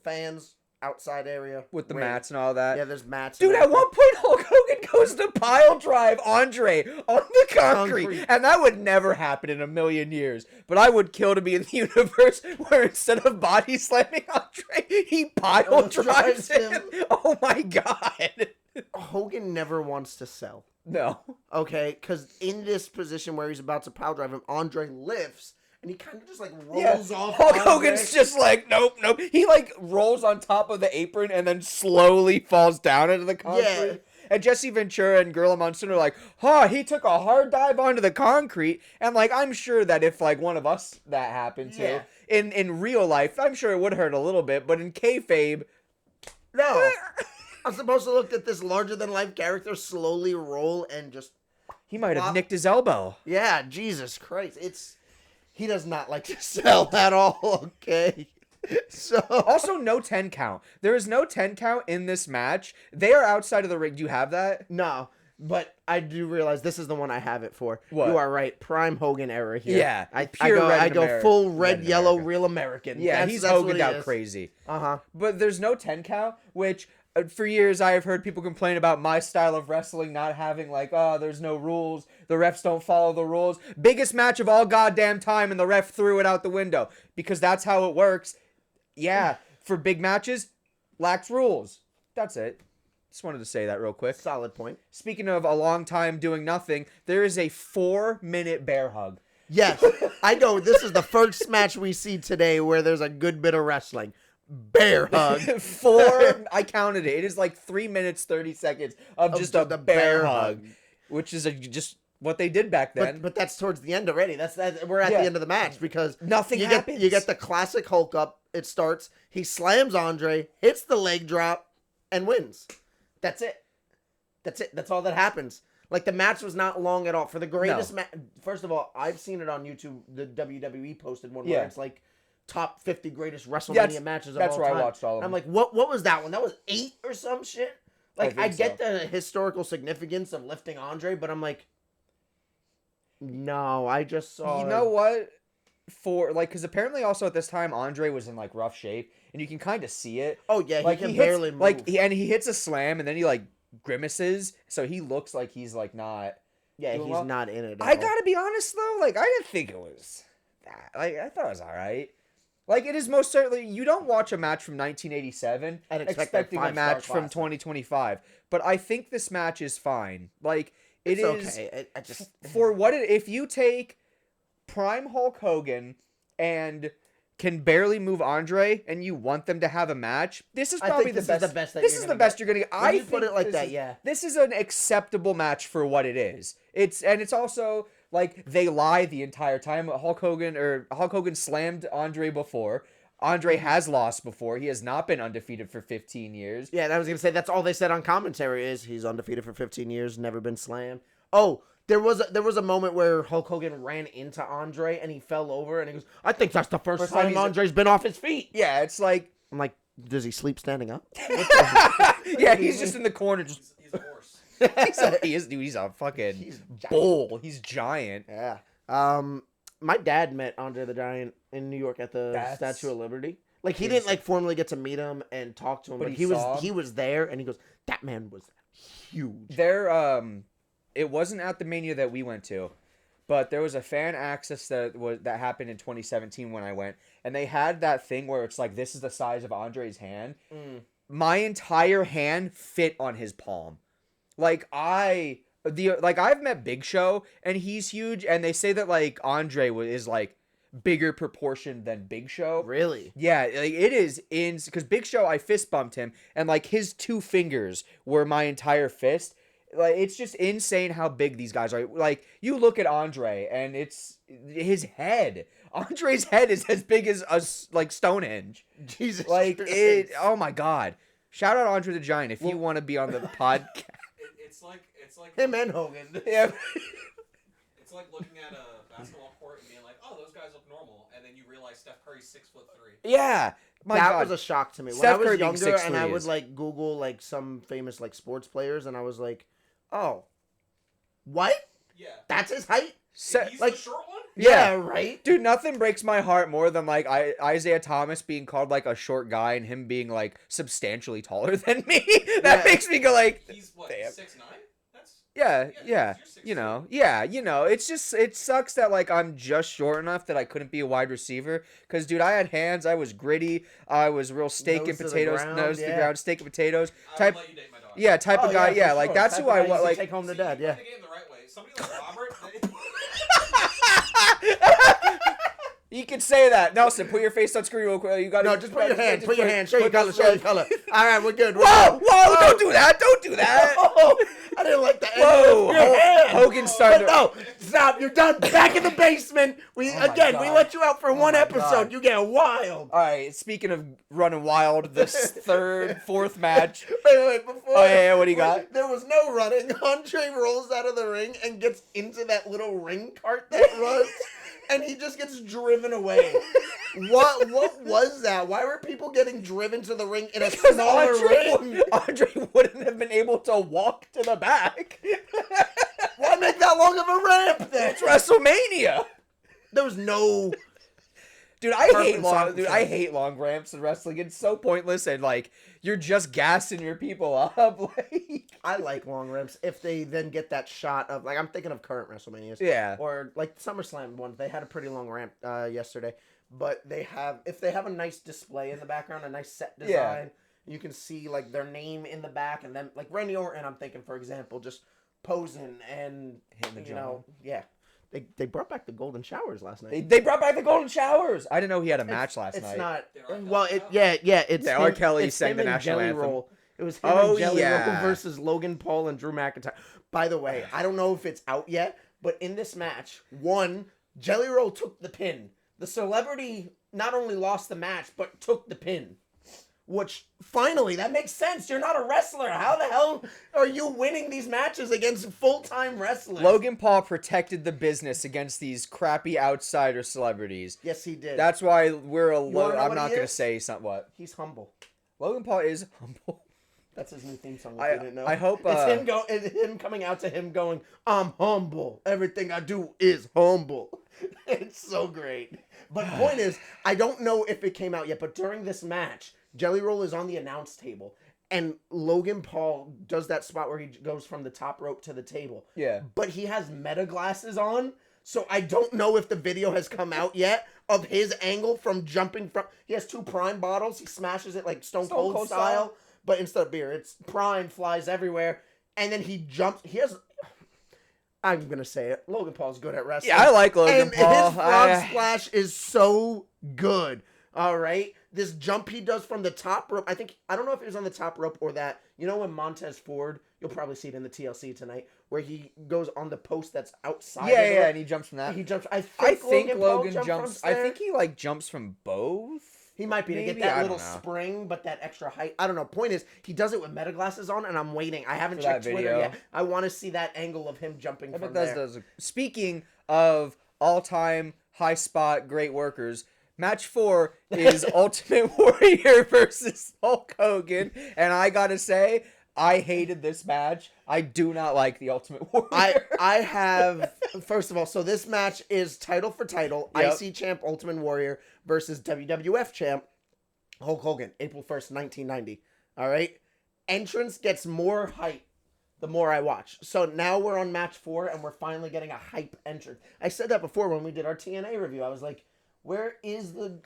fans outside area. With the mats and all that. Yeah, there's mats. Dude, at one point, Hulk Hogan goes to pile drive Andre on the concrete. And that would never happen in a million years. But I would kill to be in the universe where instead of body slamming Andre, he pile drives him. Oh my God. Hogan never wants to sell. No. Okay, because in this position where he's about to pile drive him, Andre lifts. And he kind of just, like, rolls off. Hulk Hogan's just like, nope. He, like, rolls on top of the apron and then slowly falls down into the concrete. Yeah. And Jesse Ventura and Gorilla Monsoon are like, he took a hard dive onto the concrete. And, like, I'm sure that if, like, one of us that happened to, in real life, I'm sure it would hurt a little bit. But in kayfabe, no. I'm supposed to look at this larger-than-life character slowly roll and just... He might have nicked his elbow. Yeah, Jesus Christ. He does not like to sell at all, okay? So also, no 10 count. There is no 10 count in this match. They are outside of the ring. Do you have that? No, but I do realize this is the one I have it for. What? You are right. Prime Hogan era here. Yeah. I go full red, yellow, real American. Yeah, he's Hogan'd out crazy. Uh-huh. But there's no 10 count, which... For years, I have heard people complain about my style of wrestling not having, like, there's no rules. The refs don't follow the rules. Biggest match of all goddamn time, and the ref threw it out the window. Because that's how it works. Yeah, for big matches, lacks rules. That's it. Just wanted to say that real quick. Solid point. Speaking of a long time doing nothing, there is a 4-minute bear hug. Yes, I know. This is the first match we see today where there's a good bit of wrestling. Bear hug. 4, I counted it. It is like 3 minutes, 30 seconds of just a bear hug. Which is just what they did back then. But that's towards the end already. We're at the end of the match because nothing happens. You get the classic Hulk up. It starts. He slams Andre, hits the leg drop, and wins. That's it. That's all that happens. Like, the match was not long at all. For the greatest match. First of all, I've seen it on YouTube. The WWE posted one where it's like top 50 greatest WrestleMania matches of all time. That's where I watched all of them. I'm like, what was that one? That was 8 or some shit? Like, I get the historical significance of lifting Andre, but I'm like, no, I just saw... You know what? Because apparently also at this time, Andre was in, like, rough shape, and you can kind of see it. Oh, yeah, like, he can barely move. And he hits a slam, and then he, like, grimaces, so he looks like he's, like, not... Yeah, he's not in it at I all. gotta be honest, though, like, I didn't think it was that. Like, I thought it was alright. Like, it is most certainly... You don't watch a match from 1987 expecting a match from 2025. But I think this match is fine. Like, it's okay. I just... For what it... If you take prime Hulk Hogan and can barely move Andre and you want them to have a match, this is probably the best. This is the best you're going to get. I put it like that, yeah. This is an acceptable match for what it is. It's also... Like, they lie the entire time. Hulk Hogan slammed Andre before. Andre has lost before. He has not been undefeated for 15 years. Yeah, and I was going to say, that's all they said on commentary is he's undefeated for 15 years, never been slammed. Oh, there was a moment where Hulk Hogan ran into Andre and he fell over and he goes, I think that's the first time Andre's been off his feet. Yeah, it's like... I'm like, does he sleep standing up? Yeah, he's just in the corner. He's a horse. He's a fucking bull. He's giant. Yeah. My dad met Andre the Giant in New York at the Statue of Liberty. Like, he didn't, like, formally get to meet him and talk to him, but he was there, and he goes, that man was huge. It wasn't at the Mania that we went to, but there was a fan access that happened in 2017 when I went, and they had that thing where it's like, this is the size of Andre's hand. My entire hand fit on his palm. Like, I've met Big Show, and he's huge, and they say that, like, Andre is, like, bigger proportion than Big Show. Really? Yeah, like it is because Big Show, I fist bumped him, and like his 2 fingers were my entire fist. Like it's just insane how big these guys are. Like you look at Andre, and it's his head. Andre's head is as big as like Stonehenge. Jesus, Like Christ. it. Oh my God! Shout out Andre the Giant if you want to be on the podcast. It's like him and Hogan. Yeah. It's like looking at a basketball court and being like, "Oh, those guys look normal," and then you realize Steph Curry's 6'3". Yeah. My that God. was a shock to me. When Steph I was Curry being younger 6'3" and I would is- like Google like some famous like sports players, and I was like, oh, what? Yeah. That's his height? He's like- the short one. Yeah, right. Dude, nothing breaks my heart more than like Isaiah Thomas being called like a short guy and him being like substantially taller than me. That Yeah. makes me go like, He's what, damn. 6'9"? That's yeah. you're 6'2". You know, it's just, it sucks that like I'm just short enough that I couldn't be a wide receiver. Cause dude, I had hands, I was gritty, I was real steak Nose and to the potatoes, ground, nose to the yeah. ground, steak and potatoes. I Type, would let you date my daughter. yeah, type Oh, of guy, yeah, for like sure. that's Type who of I guy want. used to Like, take home to See, dad. you Yeah. play the game the right way. Somebody like Robert. you can say that, Nelson. Put your face on screen real quick. You got No, just put your hand. Put your hand. Show your color. Show your color. All right, we're good. We're Whoa, good. whoa! Don't do that! Don't do that! Oh, I didn't like that. Whoa, Your hand. Hogan started. No, stop. You're done. Back in the basement. We Oh my we God. let you out for one my episode. God. You get wild. All right. Speaking of running wild, this fourth match. Wait. Before. Oh, yeah, what do you got? There was no running. Andre rolls out of the ring and gets into that little ring cart that runs, and he just gets driven away. What was that? Why were people getting driven to the ring in a Because smaller ring? Andre wouldn't have been able to walk to the back. Why make that long of a ramp then? It's WrestleMania. There was no. Dude, I Perfect hate long ramps in wrestling. It's so pointless and like you're just gassing your people up. Like I like long ramps if they then get that shot of like I'm thinking of current WrestleManias. Yeah. Or like SummerSlam ones. They had a pretty long ramp yesterday, but if they have a nice display in the background, a nice set design, Yeah. you can see like their name in the back, and then like Randy Orton, I'm thinking for example, just posing and Hitting the you know, yeah. They brought back the golden showers last night. They brought back the golden showers. I didn't know he had a match last It's night. not. They're R. Well, Kelly it's Yeah, R. him- Kelly it's sang him the and national Jelly anthem. Roll. It was him Oh, and Jelly yeah. Roll versus Logan Paul and Drew McIntyre. By the way, I don't know if it's out yet, but in this match, Jelly Roll took the pin. The celebrity not only lost the match, but took the pin. Which, finally, that makes sense. You're not a wrestler. How the hell are you winning these matches against full-time wrestlers? Logan Paul protected the business against these crappy outsider celebrities. Yes, he did. That's why we're a wanna know I'm what not he going to is? say something. What? He's humble. Logan Paul is humble. That's his new theme song. If I- you didn't know. I hope, it's him coming out to him going, "I'm humble. Everything I do is humble." It's so great. But point is, I don't know if it came out yet, but during this match, Jelly Roll is on the announce table, and Logan Paul does that spot where he goes from the top rope to the table. Yeah. But he has meta glasses on, so I don't know if the video has come out yet of his angle from jumping from. He has 2 Prime bottles. He smashes it like Stone Cold style. But instead of beer, it's Prime, flies everywhere. And then he jumps. He has. I'm going to say it. Logan Paul's good at wrestling. Yeah, I like Logan and Paul. his frog splash is so good. All right? This jump he does from the top rope. I don't know if it was on the top rope or that. You know when Montez Ford, you'll probably see it in the TLC tonight, where he goes on the post that's outside. Yeah, of the yeah, rope. and he jumps from that. He jumps. I think Paul Logan jumped jumps. from I there. think he like jumps from both. He might be to Maybe, get that I little don't know. spring, but that extra height. I don't know. Point is, he does it with meta glasses on, and I'm waiting. I haven't For checked that Twitter video. yet. I want to see that angle of him jumping I from bet there. does. Speaking of all-time high spot great workers, match 4 is Ultimate Warrior versus Hulk Hogan, and I gotta say, I hated this match. I do not like the Ultimate Warrior. I have, first of all, so this match is title for title, Yep. IC champ Ultimate Warrior versus WWF champ Hulk Hogan, April 1st, 1990. All right? Entrance gets more hype the more I watch. So now we're on match 4, and we're finally getting a hype entrance. I said that before when we did our TNA review. I was like, where is the,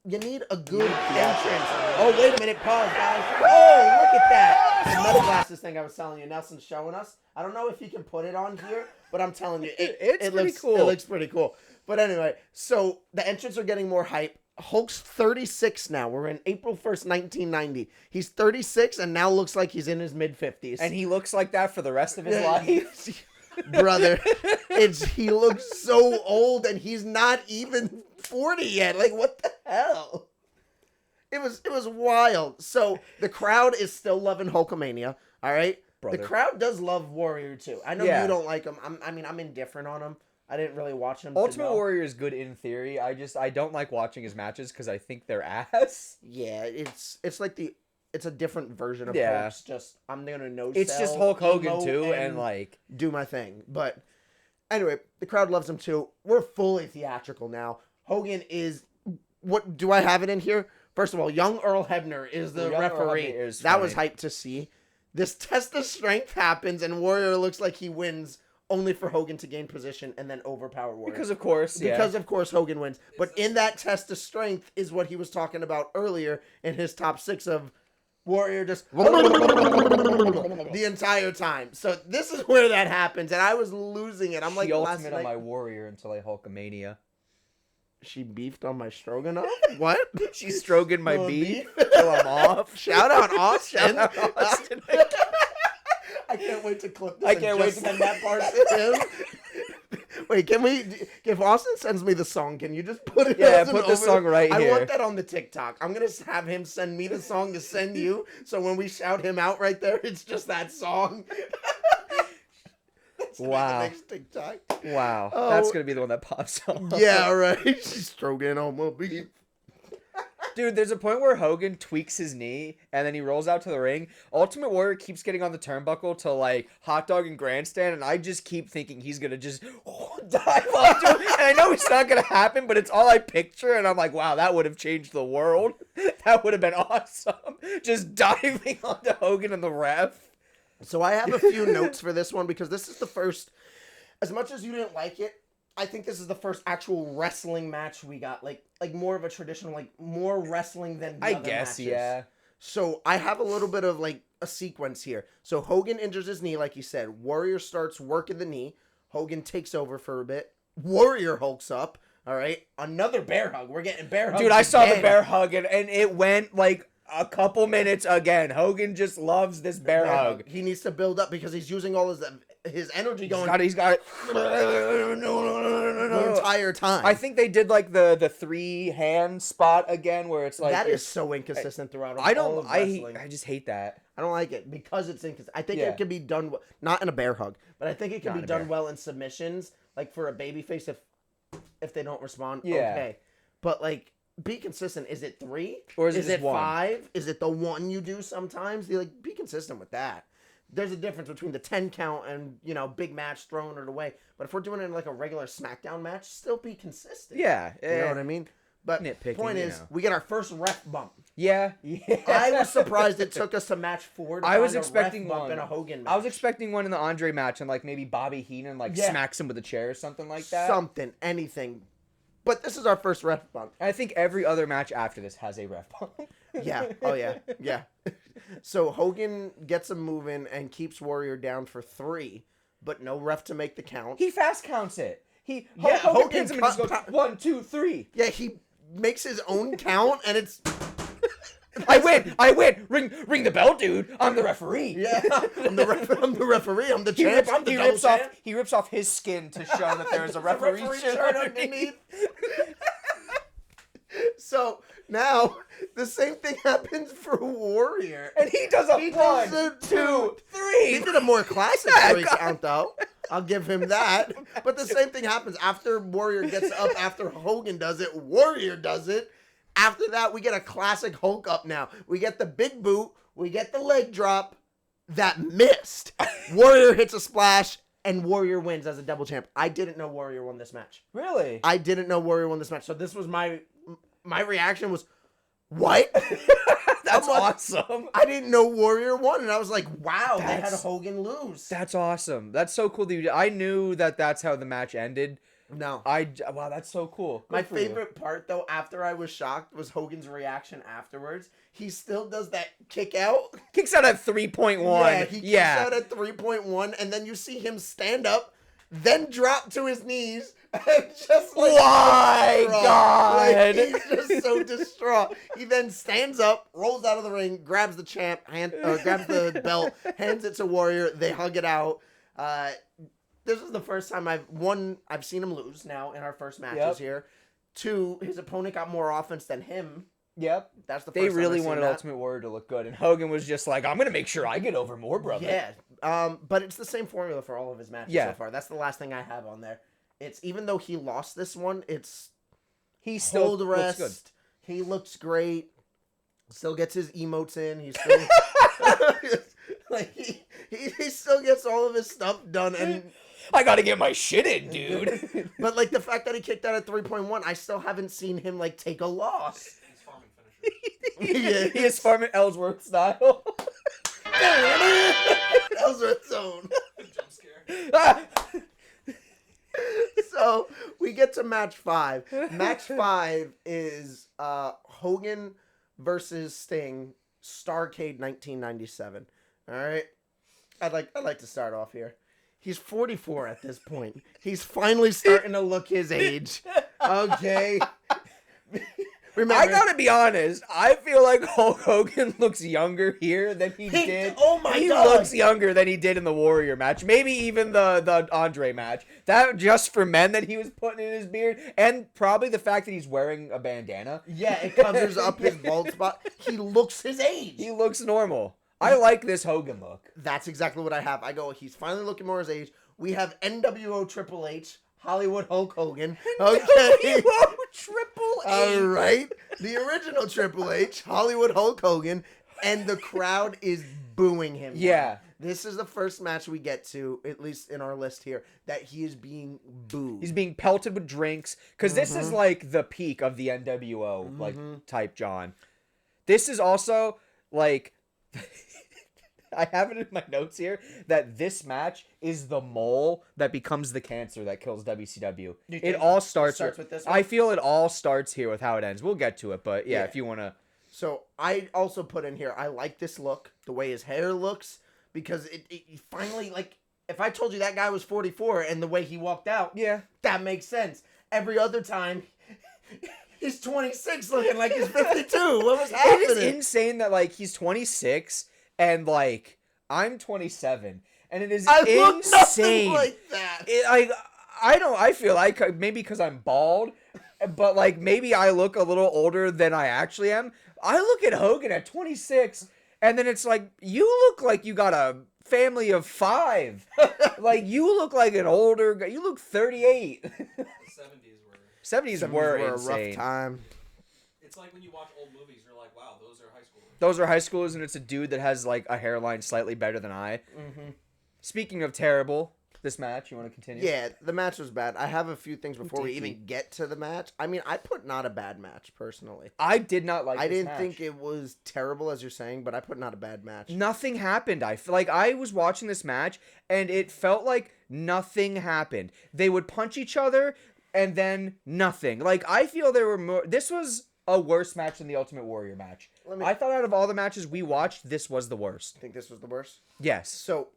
you need a good entrance. Oh, wait a minute, pause, guys. Oh, look at that. The meta glasses thing I was telling you, Nelson's showing us. I don't know if he can put it on here, but I'm telling you, It's it pretty looks cool. It looks pretty cool. But anyway, so the entrants are getting more hype. Hulk's 36 now. We're in April 1st, 1990. He's 36 and now looks like he's in his mid-50s. And he looks like that for the rest of his life. Brother, he looks so old and he's not even 40 yet. Like, what the hell? It was wild. So the crowd is still loving Hulkamania, all right? Brother. The crowd does love Warrior too. I know Yeah. you don't like him. I'm indifferent on him. I didn't really watch him. Ultimate Warrior is good in theory. I don't like watching his matches because I think they're ass. Yeah, it's like it's a different version of Yeah. Hulk's. Just I'm gonna no. It's just Hulk Hogan too, and like do my thing. But anyway, the crowd loves him too. We're fully theatrical now. Hogan is. What do I have it in here? First of all, young Earl Hebner is the referee. That was hyped to see. This test of strength happens, and Warrior looks like he wins, only for Hogan to gain position and then overpower Warrior. Because of course Hogan wins. But in that test of strength is what he was talking about earlier in his top 6 of Warrior just the entire time. So this is where that happens, and I was losing it. I'm like, ultimate on my Warrior until I Hulkamania. She beefed on my stroganoff? What? She's stroking my beef till I'm off. Shout out Austin. Shout out Austin. I can't wait to clip this. I can't wait to send that part to him. Wait, can we? If Austin sends me the song, can you just put it? Yeah, put the song right here. I want that on the TikTok. I'm gonna have him send me the song to send you. So when we shout him out right there, it's just that song. Wow. The next TikTok. Wow. That's gonna be the one that pops up. Yeah, right. She's stroking on my beef. Dude, there's a point where Hogan tweaks his knee and then he rolls out to the ring. Ultimate Warrior keeps getting on the turnbuckle to like hot dog and grandstand, and I just keep thinking he's gonna just dive onto him. And I know it's not gonna happen, but it's all I picture, and I'm like, wow, that would have changed the world. That would have been awesome. Just diving onto Hogan and the ref. So I have a few notes for this one because this is the first. As much as you didn't like it, I think this is the first actual wrestling match we got, like more of a traditional, like more wrestling than the other matches. Yeah. So I have a little bit of like a sequence here. So Hogan injures his knee, like you said. Warrior starts working the knee. Hogan takes over for a bit. Warrior hulks up. All right, another bear hug. We're getting bear hugs. Dude, I saw the bear hug and it went like a couple minutes again. Hogan just loves this bear hug. He needs to build up because he's using all his energy going. He's got it. The entire time. I think they did like the 3-hand spot again, where it's like that is so inconsistent throughout. I don't. All of wrestling. I just hate that. I don't like it because it's inconsistent. I think it can be done not in a bear hug, but I think it can be done well in submissions, like for a babyface if they don't respond. Yeah. Okay, but like be consistent. Is it 3 or is it 5? Is it the 1 you do sometimes? You like be consistent with that. There's a difference between the 10 count and, big match throwing it away. But if we're doing it in like a regular SmackDown match, still be consistent. Yeah. You know what I mean? But Nitpicking, point is, we get our first ref bump. Yeah. I was surprised it took us to match 4 to I was find expecting a ref bump one in a Hogan match. I was expecting one in the Andre match, and like maybe Bobby Heenan smacks him with a chair or something like that. Something, anything. But this is our first ref bump. I think every other match after this has a ref bump. Yeah. Oh, yeah. Yeah. So Hogan gets him moving and keeps Warrior down for 3, but no ref to make the count. He fast counts it. Hogan pins him and just goes 1, 2, 3. Yeah, he makes his own count, and it's... I win! Ring the bell, dude! I'm the referee! Yeah, I'm the referee, I'm the champ, I'm the double champ. He rips off his skin to show that there is a referee shirt underneath. So, now, the same thing happens for Warrior. And he does a 1, 2, 3! He did a more classic 3 count, though. I'll give him that. But the same thing happens after Warrior gets up, after Hogan does it, Warrior does it. After that, we get a classic Hulk up now. We get the big boot. We get the leg drop that missed. Warrior hits a splash, and Warrior wins as a double champ. I didn't know Warrior won this match. Really? I didn't know Warrior won this match. So this was my reaction was, what? That's awesome. I didn't know Warrior won, and I was like, wow, they had Hogan lose. That's awesome. That's so cool. I knew that's how the match ended. No. Wow, that's so cool. My favorite part, though, after I was shocked, was Hogan's reaction afterwards. He still does that kick out. Kicks out at 3.1. Yeah, he kicks out at 3.1, and then you see him stand up, then dropped to his knees and just like my God. Like, he's just so distraught. He then stands up, rolls out of the ring, grabs the grabs the belt, hands it to Warrior. They hug it out. This is the first time I've seen him lose now in our first matches here. 2, his opponent got more offense than him. Yep. That's the first They time really I've seen wanted that. Ultimate Warrior to look good, and Hogan was just like, I'm going to make sure I get over more, brother. Yeah. But it's the same formula for all of his matches so far. That's the last thing I have on there. It's even though he lost this one, he still hold rest. looks good. He looks great. Still gets his emotes in. He's still like he still gets all of his stuff done, and I gotta get my shit in, dude. but like the fact that he kicked out at 3.1, I still haven't seen him like take a loss. He's farming finishers. Yeah. He is farming Ellsworth style. Ellsworth zone. Jump scare. So we get to match 5. Match 5 is Hogan versus Sting, Starrcade 1997. All right, I'd like to start off here. He's 44 at this point. He's finally starting to look his age. Okay. Remember, I gotta be honest. I feel like Hulk Hogan looks younger here than he did. Oh my he God. looks younger than he did in the Warrior match. Maybe even the Andre match. That just for men that he was putting in his beard, and probably the fact that he's wearing a bandana. Yeah, it covers up his bald spot. He looks his age. He looks normal. I like this Hogan look. That's exactly what I have. I go, he's finally looking more his age. We have NWO Triple H, Hollywood Hulk Hogan. Okay. Whoa, Triple H. All right. The original Triple H, Hollywood Hulk Hogan, and the crowd is booing him. Yeah. This is the first match we get to, at least in our list here, that he is being booed. He's being pelted with drinks because this is like the peak of the NWO like type John. This is also like I have it in my notes here that this match is the mole that becomes the cancer that kills WCW. It all starts with this one? I feel it all starts here with how it ends. We'll get to it, but yeah. If you want to. So I also put in here, I like this look, the way his hair looks, because it finally, like, if I told you that guy was 44 and the way he walked out, Yeah. that makes sense. Every other time, he's 26 looking like he's 52. What was happening? It is insane that like he's 26 and like I'm 27 and it is I look insane. nothing like that. I feel like maybe because I'm bald, but like maybe I look a little older than I actually am. I look at Hogan at 26 and then it's like, you look like you got a family of 5. Like you look like an older guy. You look 38. The 70s were. 70s were a insane. rough time. It's like when you watch old movies, you're like, wow, those are high schoolers. Those are high schoolers, and it's a dude that has like a hairline slightly better than I. Speaking of terrible, this match, you want to continue? Yeah, the match was bad. I have a few things before we even get to the match. I mean, I put not a bad match, personally. I did not like I this didn't match. think it was terrible, as you're saying, but I put not a bad match. Nothing happened. I feel like I was watching this match, and it felt like nothing happened. They would punch each other, and then nothing. Like, I feel there were more... This was a worse match than the Ultimate Warrior match. I thought out of all the matches we watched, this was the worst. I think this was the worst. Yes. So,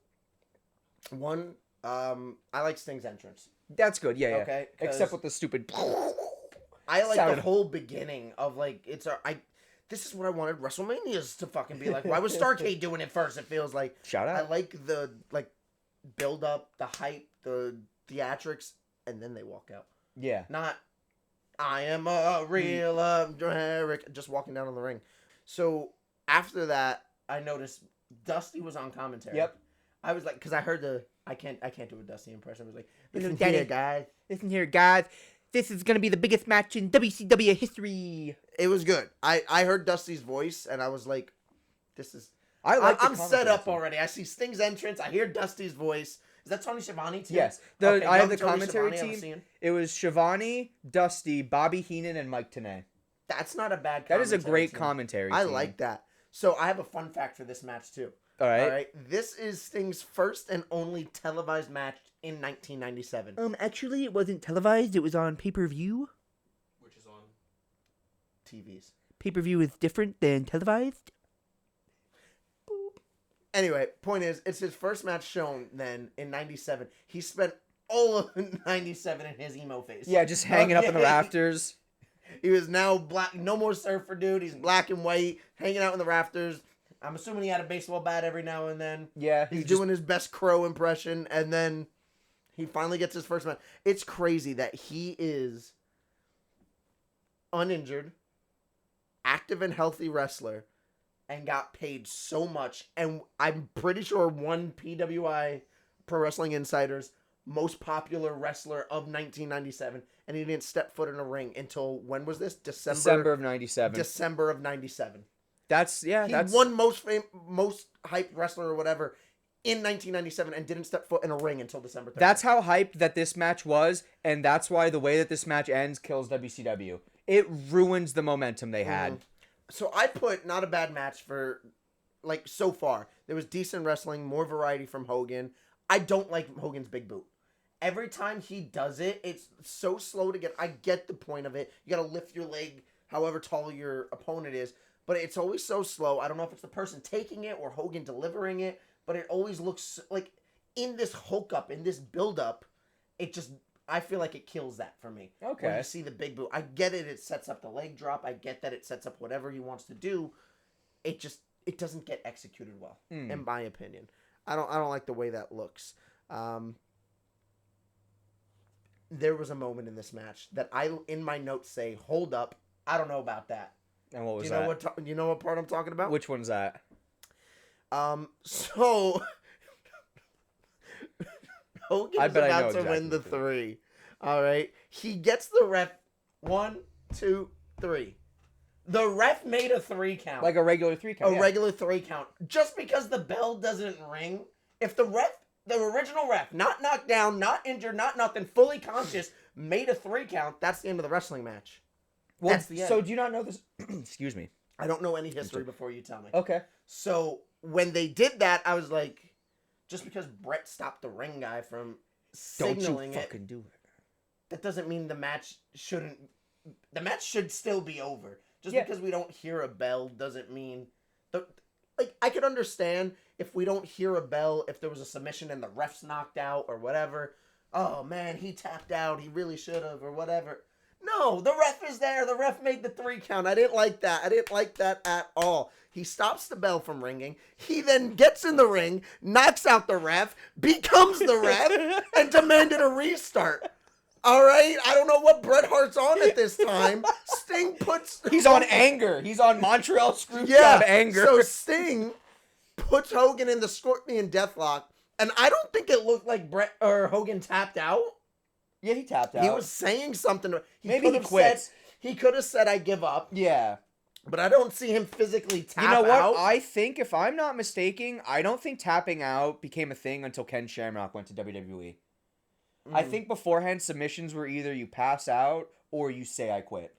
one, I like Sting's entrance. That's good, yeah. Okay, 'cause- Except with the stupid... I like Sounded- the whole beginning of, like, this is what I wanted WrestleManias to fucking be like. Why was Starrcade doing it first? It feels like. Shout out. I like the, like, build up, the hype, the theatrics, and then they walk out. Yeah. Not, I am a real Derek, just walking down on the ring. So after that, I noticed Dusty was on commentary. Yep. I was like, because I heard I can't do a Dusty impression. I was like, listen Daddy. here, guys. Listen here, guys. This is going to be the biggest match in WCW history. It was good. I heard Dusty's voice, and I was like, this is... I'm set up already. I see Sting's entrance. I hear Dusty's voice. Is that Tony Schiavone too? Yes. Okay, I have young the Tony commentary Schiavone, I'm team. seeing. It was Shivani, Dusty, Bobby Heenan, and Mike Tenay. That's not a bad That is a great team. commentary I team. like that. So I have a fun fact for this match too. All right. All right. This is Sting's first and only televised match in 1997. Actually, it wasn't televised. It was on pay-per-view. Which is on. TVs. Pay-per-view is different than televised. Anyway, point is, it's his first match shown then in 97. He spent all of 97 in his emo face. Yeah, just hanging up in the rafters. He was now black. No more surfer dude. He's black and white, hanging out in the rafters. I'm assuming he had a baseball bat every now and then. Yeah. He's doing his best Crow impression, and then he finally gets his first match. It's crazy that he is uninjured, active and healthy wrestler, and got paid so much. And I'm pretty sure won PWI, Pro Wrestling Insider's most popular wrestler of 1997, and he didn't step foot in a ring until, when was this? December of 97. December of 97. He won most hyped wrestler or whatever in 1997 and didn't step foot in a ring until December 3rd. That's how hyped that this match was, and that's why the way that this match ends kills WCW. It ruins the momentum they had. So I put not a bad match for, like, so far. There was decent wrestling, more variety from Hogan. I don't like Hogan's big boot. Every time he does it, it's so slow to get. I get the point of it. You got to lift your leg however tall your opponent is, but it's always so slow. I don't know if it's the person taking it or Hogan delivering it, but it always looks like in this Hulk up, in this build up, it just, I feel like it kills that for me. Okay. When you see the big boot. I get it. It sets up the leg drop. I get that it sets up whatever he wants to do. It doesn't get executed well, in my opinion. I don't like the way that looks. There was a moment in this match that I, in my notes, say, hold up, I don't know about that. And what was that? You know what part I'm talking about? Which one's that? So Hogan's about to win the 3. All right. He gets the ref 1, 2, 3. The ref made a 3 count. Like a regular 3 count. Regular 3 count. Just because the bell doesn't ring, if the original ref, not knocked down, not injured, not nothing, fully conscious, made a 3 count, that's the end of the wrestling match. Well, that's the end. So do you not know this? Excuse me. I don't know any history before you tell me. Okay. So when they did that, I was like, just because Brett stopped the ring guy from signaling don't you fucking do it. That doesn't mean the match shouldn't. The match should still be over. Just because we don't hear a bell doesn't mean. Like, I could understand if we don't hear a bell, if there was a submission and the ref's knocked out or whatever. Oh man, he tapped out. He really should have or whatever. No, the ref is there. The ref made the 3 count. I didn't like that. I didn't like that at all. He stops the bell from ringing. He then gets in the ring, knocks out the ref, becomes the ref, and demanded a restart. All right? I don't know what Bret Hart's on at this time. Sting puts... He's on anger. He's on Montreal Screwjob anger. So Sting puts Hogan in the Scorpion Deathlock, and I don't think it looked like Bret or Hogan tapped out. Yeah, he tapped out. He was saying something. Maybe he quit. He could have said, I give up. Yeah. But I don't see him physically tap out. You know what? I think, if I'm not mistaken, I don't think tapping out became a thing until Ken Shamrock went to WWE. I think beforehand, submissions were either you pass out or you say I quit.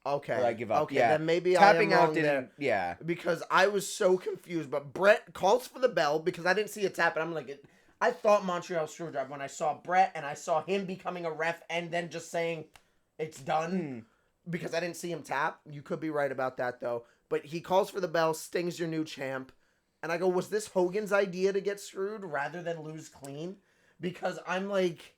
Okay. Or I give up. Okay, yeah. then maybe tapping I am out wrong didn't. there. Yeah. Because I was so confused. But Brett calls for the bell because I didn't see a tap. And I'm like, I thought Montreal Screwdriver when I saw Brett and I saw him becoming a ref and then just saying it's done because I didn't see him tap. You could be right about that though. But he calls for the bell, Sting's your new champ. And I go, was this Hogan's idea to get screwed rather than lose clean? Because I'm like,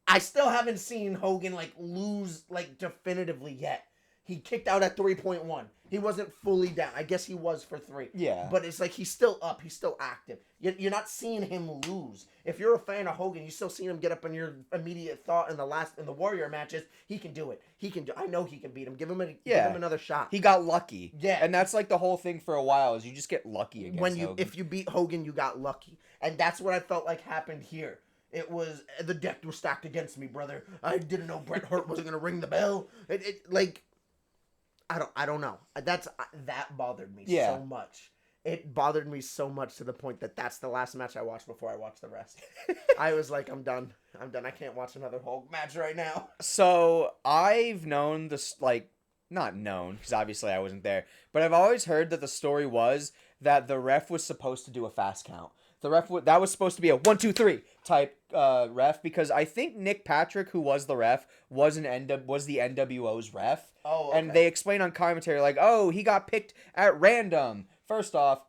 I still haven't seen Hogan like lose like definitively yet. He kicked out at 3.1. He wasn't fully down. I guess he was for 3. Yeah. But it's like he's still up. He's still active. You're not seeing him lose. If you're a fan of Hogan, you still see him get up in your immediate thought in the Warrior matches. He can do it. I know he can beat him. Give him another shot. He got lucky. Yeah. And that's like the whole thing for a while is you just get lucky against Hogan. If you beat Hogan, you got lucky. And that's what I felt like happened here. It was, the deck was stacked against me, brother. I didn't know Bret Hart wasn't going to ring the bell. I don't know. That bothered me so much. It bothered me so much to the point that that's the last match I watched before I watched the rest. I was like, I'm done. I can't watch another Hulk match right now. So I've known this, not known, because obviously I wasn't there, but I've always heard that the story was that the ref was supposed to do a fast count. The ref, that was supposed to be a 1, 2, 3 type ref, because I think Nick Patrick, who was the ref, was the NWO's ref. Oh, okay. And they explain on commentary, he got picked at random. First off,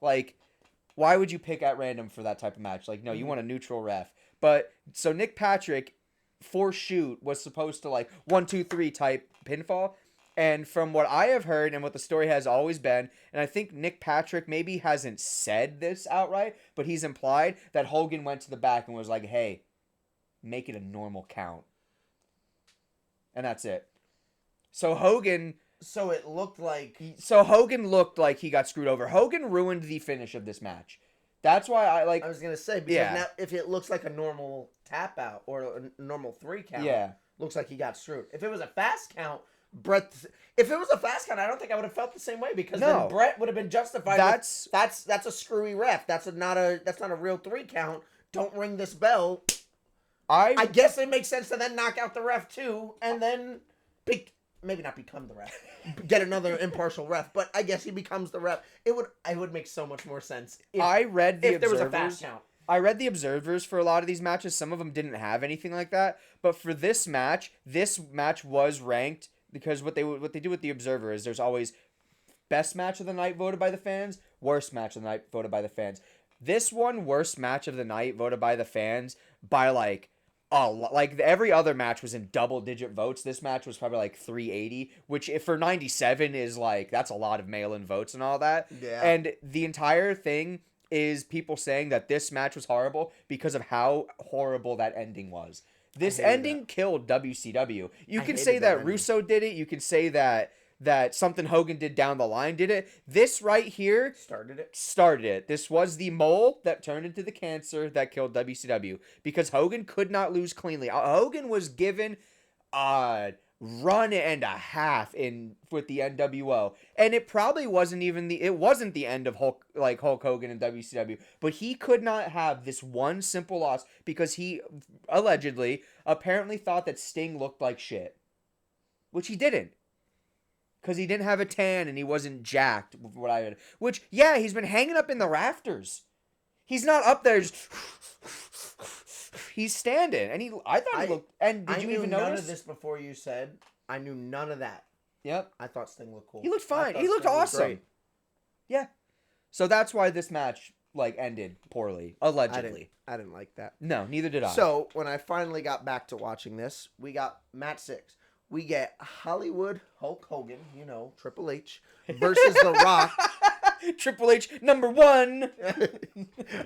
why would you pick at random for that type of match? No, you want a neutral ref. But so Nick Patrick for shoot was supposed to like 1, 2, 3 type pinfall. And from what I have heard and what the story has always been, and I think Nick Patrick maybe hasn't said this outright, but he's implied that Hogan went to the back and was like, hey, make it a normal count. And that's it. So Hogan looked like he got screwed over. Hogan ruined the finish of this match. That's why I was gonna say, because now if it looks like a normal tap out or a normal 3 count, looks like he got screwed. If it was a fast count, I don't think I would have felt the same way, because then Brett would have been justified. That's a screwy ref. That's not a real 3 count. Don't ring this bell. I guess it makes sense to then knock out the ref too, and then maybe not become the ref, get another impartial ref, but I guess he becomes the ref. It would make so much more sense if there was a fast count. I read the observers for a lot of these matches. Some of them didn't have anything like that, but for this match was ranked, because what they do with the observer is there's always best match of the night voted by the fans, worst match of the night voted by the fans. This one, worst match of the night voted by the fans by like every other match was in double-digit votes. This match was probably like 380, which if for 97 is like, that's a lot of mail-in votes and all that. Yeah. And the entire thing is people saying that this match was horrible because of how horrible that ending was. This ending killed WCW. You can say that Russo did it. You can say that something Hogan did down the line did it. This right here started it. This was the mole that turned into the cancer that killed WCW, because Hogan could not lose cleanly. Hogan was given a run and a half with the NWO, and it probably wasn't the end of Hulk Hogan and WCW, but he could not have this one simple loss because he apparently thought that Sting looked like shit, which he didn't. Because he didn't have a tan and he wasn't jacked, what I heard. Which, yeah, he's been hanging up in the rafters. He's not up there just... He's standing. And I thought he looked... And did you even notice? I knew none of this before you said. I knew none of that. Yep. I thought Sting looked cool. He looked fine. He looked awesome. Yeah. So that's why this match, ended poorly. Allegedly. I didn't like that. No, neither did I. So, when I finally got back to watching this, we got match 6. We get Hollywood Hulk Hogan, Triple H, versus The Rock. Triple H, number 1.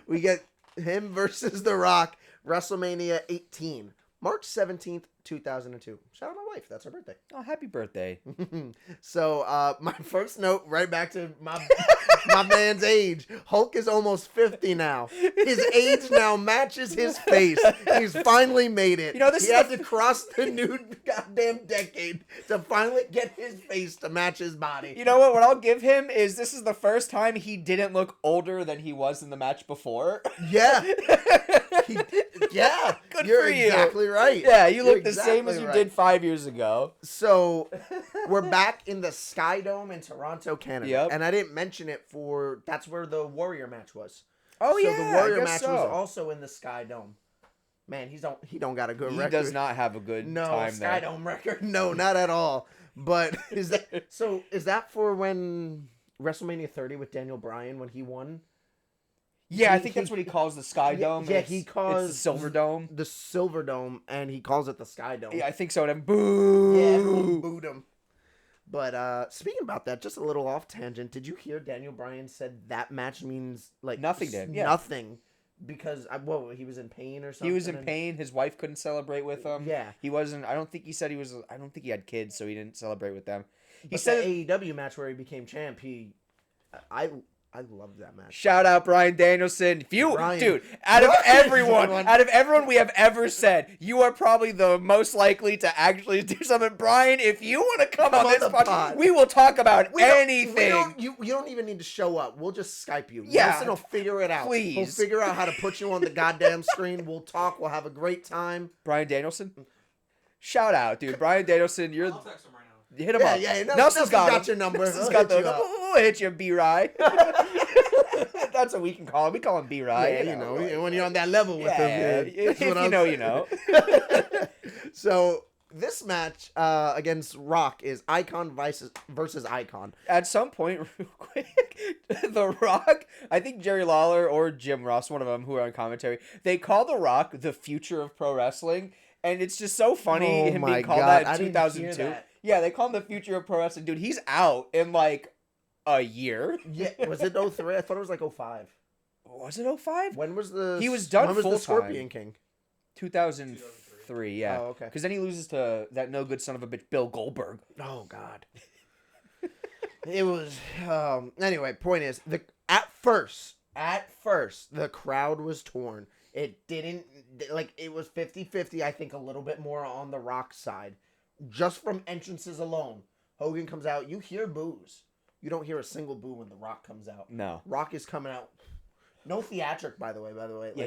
We get him versus The Rock, WrestleMania 18, March 17th, 2002. Shout out my wife. That's her birthday. Oh, happy birthday. So, my first note, right back to my man's age. Hulk is almost 50 now. His age now matches his face. He's finally made it. He had to cross the new goddamn decade to finally get his face to match his body. You know what? What I'll give him is this is the first time he didn't look older than he was in the match before. Yeah. You're exactly right. Yeah, you look the same as you did 5 years ago. So, we're back in the Sky Dome in Toronto, Canada. Yep. And I didn't mention it that's where the Warrior match was. Oh, so the Warrior match was also in the Sky Dome. Man, he don't got a good record. He does not have a good time Sky Dome record. No, not at all. But is that for when WrestleMania 30 with Daniel Bryan when he won? Yeah, I think that's what he calls the Sky Dome. Yeah, he calls it's the Silver Dome. The Silver Dome, and he calls it the Sky Dome. Yeah, I think so. And boo! Yeah, everyone booed him. But speaking about that, just a little off tangent. Did you hear Daniel Bryan said that match means nothing to him? Yeah. Nothing, because he was in pain or something. He was in pain. His wife couldn't celebrate with him. Yeah, he wasn't. I don't think he said he was. I don't think he had kids, so he didn't celebrate with them. He said the AEW match where he became champ. I loved that match. Shout out Bryan Danielson. Out of everyone we have ever said, you are probably the most likely to actually do something. Bryan, if you want to come on this podcast, we will talk about anything. You don't even need to show up. We'll just Skype you. Yeah. Nelson will figure it out. Please. We'll figure out how to put you on the goddamn screen. We'll talk. We'll have a great time. Bryan Danielson? Shout out, dude. Bryan Danielson, I'll text him right now. Hit him up. Yeah, Nelson's got your number. Nelson's got we'll hit you, B-Rye. That's what we can call him. We call him B-Rye. Yeah, when you're on that level with him. If you know, you know. So this match against Rock is Icon versus Icon. At some point, real quick, The Rock, I think Jerry Lawler or Jim Ross, one of them who are on commentary, they call The Rock the future of pro wrestling, and it's just so funny him being called that in 2002. Yeah, they call him the future of pro wrestling. Dude, he's out in like a year. Yeah, was it 03? I thought it was like 05. Was it 05? When was the He was done when was full the Scorpion time. King? 2003, yeah. Oh, okay. Because then he loses to that no good son of a bitch, Bill Goldberg. Oh God. It was anyway, point is at first the crowd was torn. It didn't it was 50-50, I think a little bit more on the Rock side. Just from entrances alone. Hogan comes out, you hear boos. You don't hear a single boo when The Rock comes out. No. Rock is coming out. No theatric, by the way. Yeah,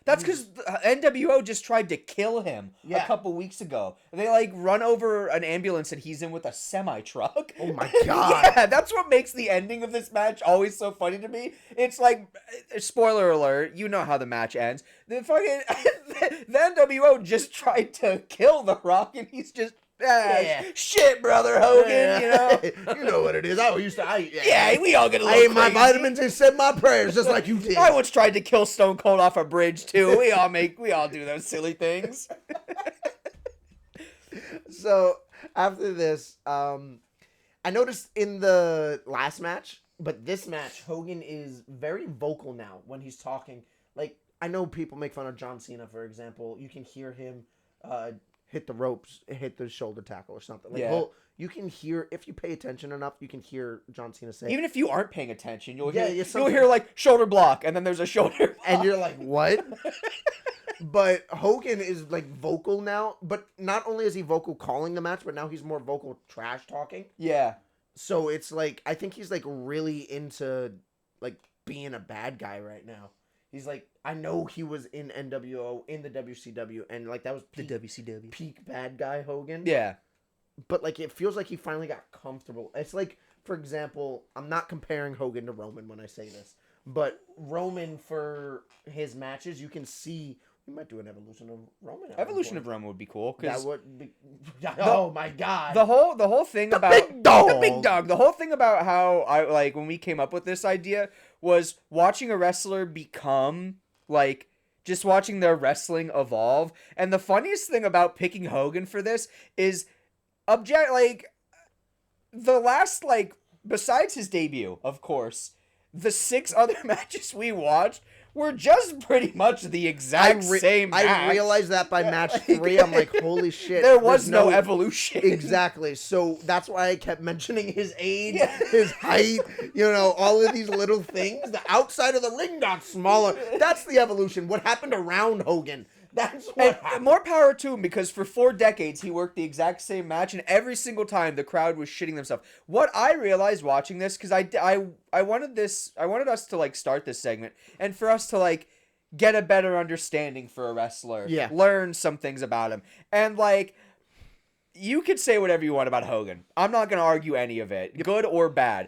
that's because NWO just tried to kill him a couple weeks ago. They run over an ambulance and he's in with a semi truck. Oh my God! Yeah, that's what makes the ending of this match always so funny to me. It's like, spoiler alert, you know how the match ends. The NWO just tried to kill The Rock and he's just. Shit, brother Hogan, you know. You know what it is. We all get a little I ate my vitamins and said my prayers just like you did. I once tried to kill Stone Cold off a bridge too. We all do those silly things. So after this, I noticed in the last match, but this match, Hogan is very vocal now when he's talking. Like, I know people make fun of John Cena, for example. You can hear him hit the ropes, hit the shoulder tackle or something. You can hear, if you pay attention enough, you can hear John Cena say. Even if you aren't paying attention, you'll hear shoulder block, and then there's a shoulder block. And you're like, what? But Hogan is vocal now, but not only is he vocal calling the match, but now he's more vocal trash talking. Yeah. So it's I think he's really into being a bad guy right now. He's I know he was in NWO, in the WCW, and that was peak, the WCW. Peak bad guy Hogan. Yeah. But it feels like he finally got comfortable. It's for example, I'm not comparing Hogan to Roman when I say this, but Roman for his matches, you can see we might do an evolution of Roman. Evolution of Roman would be cool. That would be. Oh my God. The whole thing about big dog. The big dog. The whole thing about how I when we came up with this idea was watching a wrestler become just watching their wrestling evolve. And the funniest thing about picking Hogan for this is the last besides his debut, of course, the 6 other matches we watched were just pretty much the exact same match. I realized that by match 3, I'm like, holy shit. There was no evolution. Exactly. So that's why I kept mentioning his age, his height, all of these little things. The outside of the ring got smaller. That's the evolution. What happened around Hogan? That's what happened. More power to him, because for 4 decades he worked the exact same match, and every single time the crowd was shitting themselves. What I realized watching this, because I wanted us to start this segment, and for us to get a better understanding for a wrestler, learn some things about him, and you could say whatever you want about Hogan. I'm not gonna argue any of it, good or bad.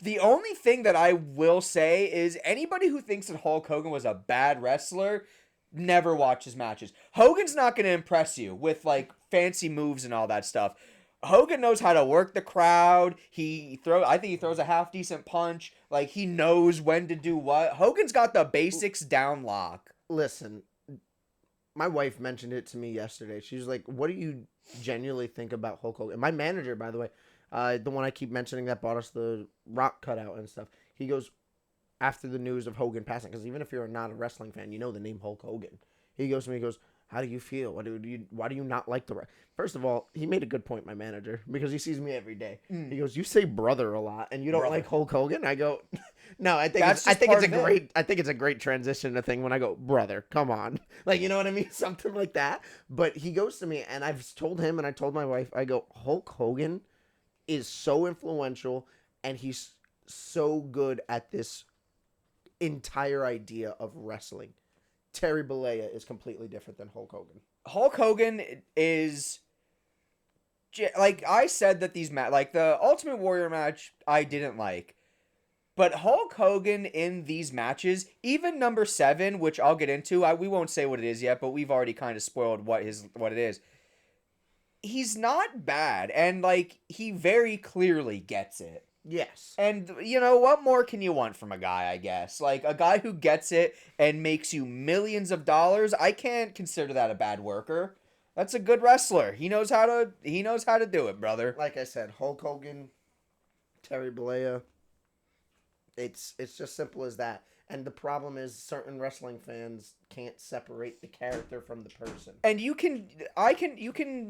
The only thing that I will say is anybody who thinks that Hulk Hogan was a bad wrestler never watch his matches. Hogan's not going to impress you with fancy moves and all that stuff. Hogan knows how to work the crowd. I think he throws a half decent punch. He knows when to do what. Hogan's got the basics down lock. Listen, my wife mentioned it to me yesterday. She was like, what do you genuinely think about Hulk Hogan? My manager, by the way, the one I keep mentioning that bought us the Rock cutout and stuff, he goes, after the news of Hogan passing, because even if you're not a wrestling fan, you know the name Hulk Hogan. He goes to me, he goes, how do you feel? Why do you not like the wrestling? First of all, he made a good point, my manager, because he sees me every day. He goes, you say brother a lot, and you don't like Hulk Hogan? I go, no, I think it's a great transition to thing when I go, brother, come on. You know what I mean? Something like that. But he goes to me, and I've told him, and I told my wife, I go, Hulk Hogan is so influential, and he's so good at this entire idea of wrestling. Terry Bollea is completely different than Hulk Hogan. Hulk Hogan is I said that these the Ultimate Warrior match I didn't like, but Hulk Hogan in these matches, even number 7, which I'll get into, we won't say what it is yet, but we've already kind of spoiled what it is. he's not bad, and like he very clearly gets it. Yes. And you know, what more can you want from a guy, I guess? Like a guy who gets it and makes you millions of dollars, I can't consider that a bad worker. That's a good wrestler. He knows how to do it, brother. Like I said, Hulk Hogan, Terry Bollea. It's just simple as that. And the problem is certain wrestling fans can't separate the character from the person. And you can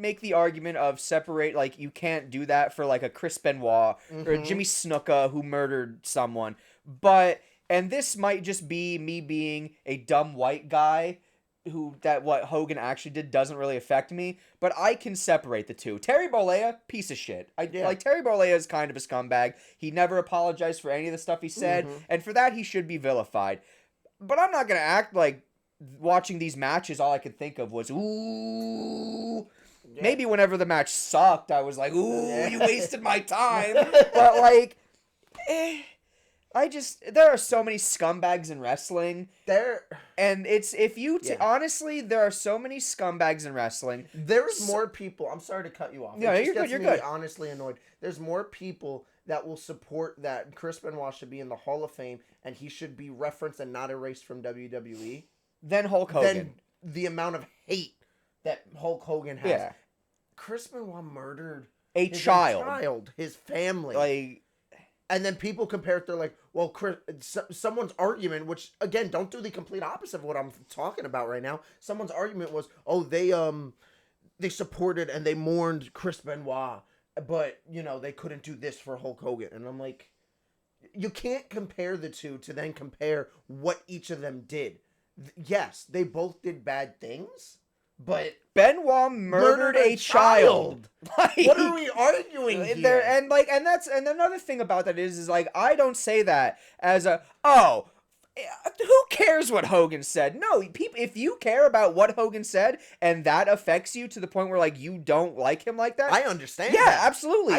make the argument of separate, like you can't do that for like a Chris Benoit or a Jimmy Snuka who murdered someone. And this might just be me being a dumb white guy that what Hogan actually did doesn't really affect me, but I can separate the two. Terry Bollea, piece of shit. Like Terry Bollea is kind of a scumbag. He never apologized for any of the stuff he said, and for that he should be vilified. But I'm not gonna act like watching these matches all I could think of was ooh. Yeah. Maybe whenever the match sucked, I was like, ooh, you wasted my time. But like, there are so many scumbags in wrestling. Honestly, there are so many scumbags in wrestling. There's more people. I'm sorry to cut you off. Yeah, you're good. You're good. Honestly annoyed. There's more people that will support that Chris Benoit should be in the Hall of Fame and he should be referenced and not erased from WWE than Hulk Hogan. Than the amount of hate that Hulk Hogan has. Yeah. Chris Benoit murdered his child, his family. Like. And then people compare it, they're like, well, someone's argument, which, again, don't do the complete opposite of what I'm talking about right now. Someone's argument was, oh, they supported and they mourned Chris Benoit, but, you know, they couldn't do this for Hulk Hogan. And I'm like, you can't compare the two to then compare what each of them did. Yes, they both did bad things. But Benoit murdered a child. Like, what are we arguing here? And another thing about that is like I don't say that as who cares what Hogan said? No, if you care about what Hogan said and that affects you to the point where like you don't like him like that, I understand. Yeah, that. absolutely.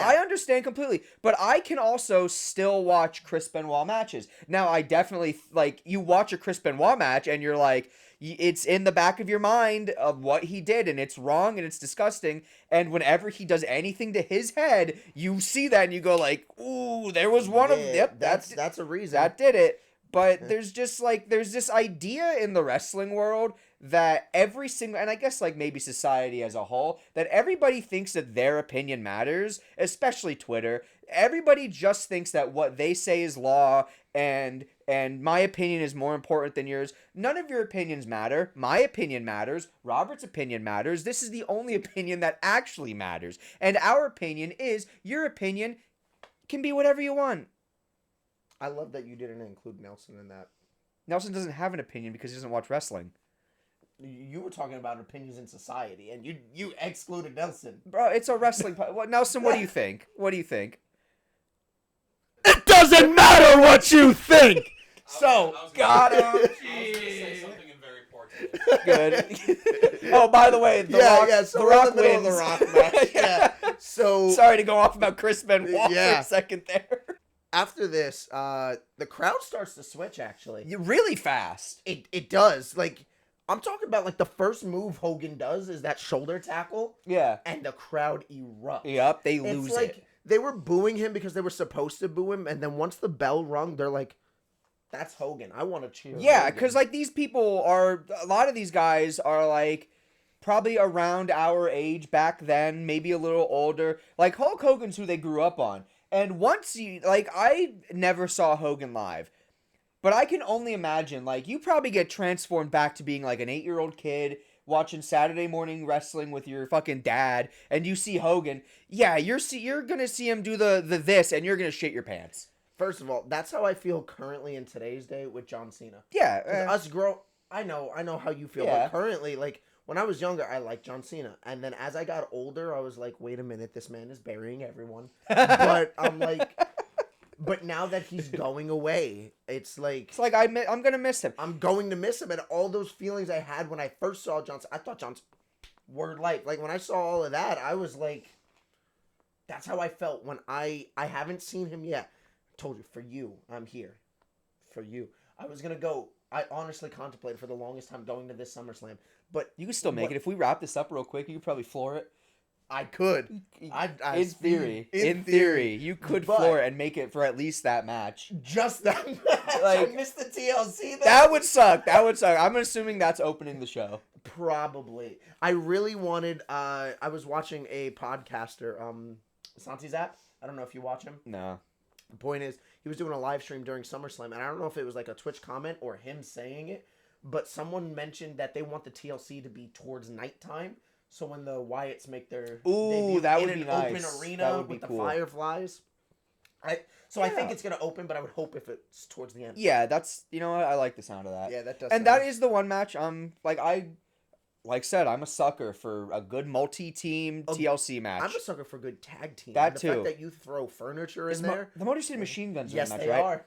I understand completely. But I can also still watch Chris Benoit matches. Now, I definitely like you watch a Chris Benoit match and you're like. It's in the back of your mind of what he did, and it's wrong, and it's disgusting, and whenever he does anything to his head, you see that, and you go like, ooh, there was one of them. Yep, that's a reason. That did it. But there's this idea in the wrestling world that every single, and I guess like maybe society as a whole, that everybody thinks that their opinion matters, especially Twitter. Everybody just thinks that what they say is law and my opinion is more important than yours. None of your opinions matter. My opinion matters. Robert's opinion matters. This is the only opinion that actually matters. And our opinion is your opinion can be whatever you want. I love that you didn't include Nelson in that. Nelson doesn't have an opinion because he doesn't watch wrestling. You were talking about opinions in society, and you excluded Nelson. Bro, it's a wrestling... Nelson, what do you think? What do you think? It doesn't matter what you think! Got him. I was going to say something in very poor taste. Good. Oh, by the way, The Rock wins. The Rock match. Yeah. So sorry to go off about Chris Benoit for a second there. After this, the crowd starts to switch, actually. Really fast. It does. Like, I'm talking about, like, the first move Hogan does is that shoulder tackle. Yeah. And the crowd erupts. Yep, they lose it's like, they were booing him because they were supposed to boo him, and then once the bell rung, they're like, that's Hogan. I want to cheer Yeah, because, like, these people are... A lot of these guys are, like, probably around our age back then, maybe a little older. Like, Hulk Hogan's who they grew up on. And once you... Like, I never saw Hogan live. But I can only imagine, like, you probably get transformed back to being, like, an 8-year-old kid watching Saturday morning wrestling with your fucking dad, and you see Hogan. Yeah, you're gonna see him do the this, and you're gonna shit your pants. First of all, that's how I feel currently in today's day with John Cena. Yeah. I know how you feel. Yeah. But currently, like, when I was younger, I liked John Cena. And then as I got older, I was like, wait a minute, this man is burying everyone. But I'm like... But now that he's going away, it's like I'm gonna miss him. I'm going to miss him, and all those feelings I had when I first saw Johnson, I thought Johnson, word life. Like when I saw all of that, I was like, that's how I felt when I haven't seen him yet. I told you, for you, I'm here, for you. I was gonna go. I honestly contemplated for the longest time going to this SummerSlam, but you can still make it if we wrap this up real quick. You could probably floor it. I could. In theory, you could floor it and make it for at least that match. Just that match. Like, I missed the TLC. That would suck. I'm assuming that's opening the show. Probably. I really wanted. I was watching a podcaster, Santi Zap. I don't know if you watch him. No. The point is, he was doing a live stream during SummerSlam, and I don't know if it was like a Twitch comment or him saying it, but someone mentioned that they want the TLC to be towards nighttime. So when the Wyatts make their debut that in would be an nice. open arena That would be with cool. the Fireflies. I think it's gonna open, but I would hope if it's towards the end. Yeah, that's I like the sound of that. Yeah, that does. And that is the one match. Like I said, I'm a sucker for a good multi-team TLC match. I'm a sucker for good tag team. That the too. fact that you throw furniture in there. The Motor City Machine Guns are in Yes, the match, they right? are.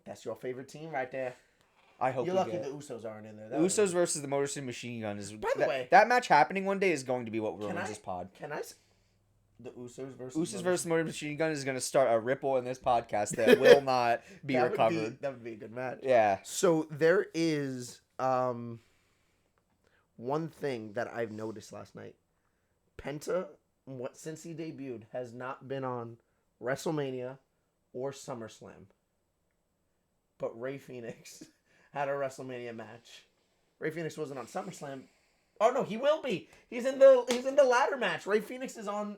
That's your favorite team right there. I hope you're we lucky get the Usos aren't in there. The Usos versus the Motor City Machine Gun is. By the way, that match happening one day is going to be what ruins this pod. Can I? The Usos versus Motor Machine Gun is going to start a ripple in this podcast that will not be recovered. That would be a good match. Yeah. So there is one thing that I've noticed last night. Penta, since he debuted, has not been on WrestleMania or SummerSlam. But Rey Fenix had a WrestleMania match. Rey Fenix wasn't on SummerSlam. Oh no, he will be. He's in the ladder match. Rey Fenix is on.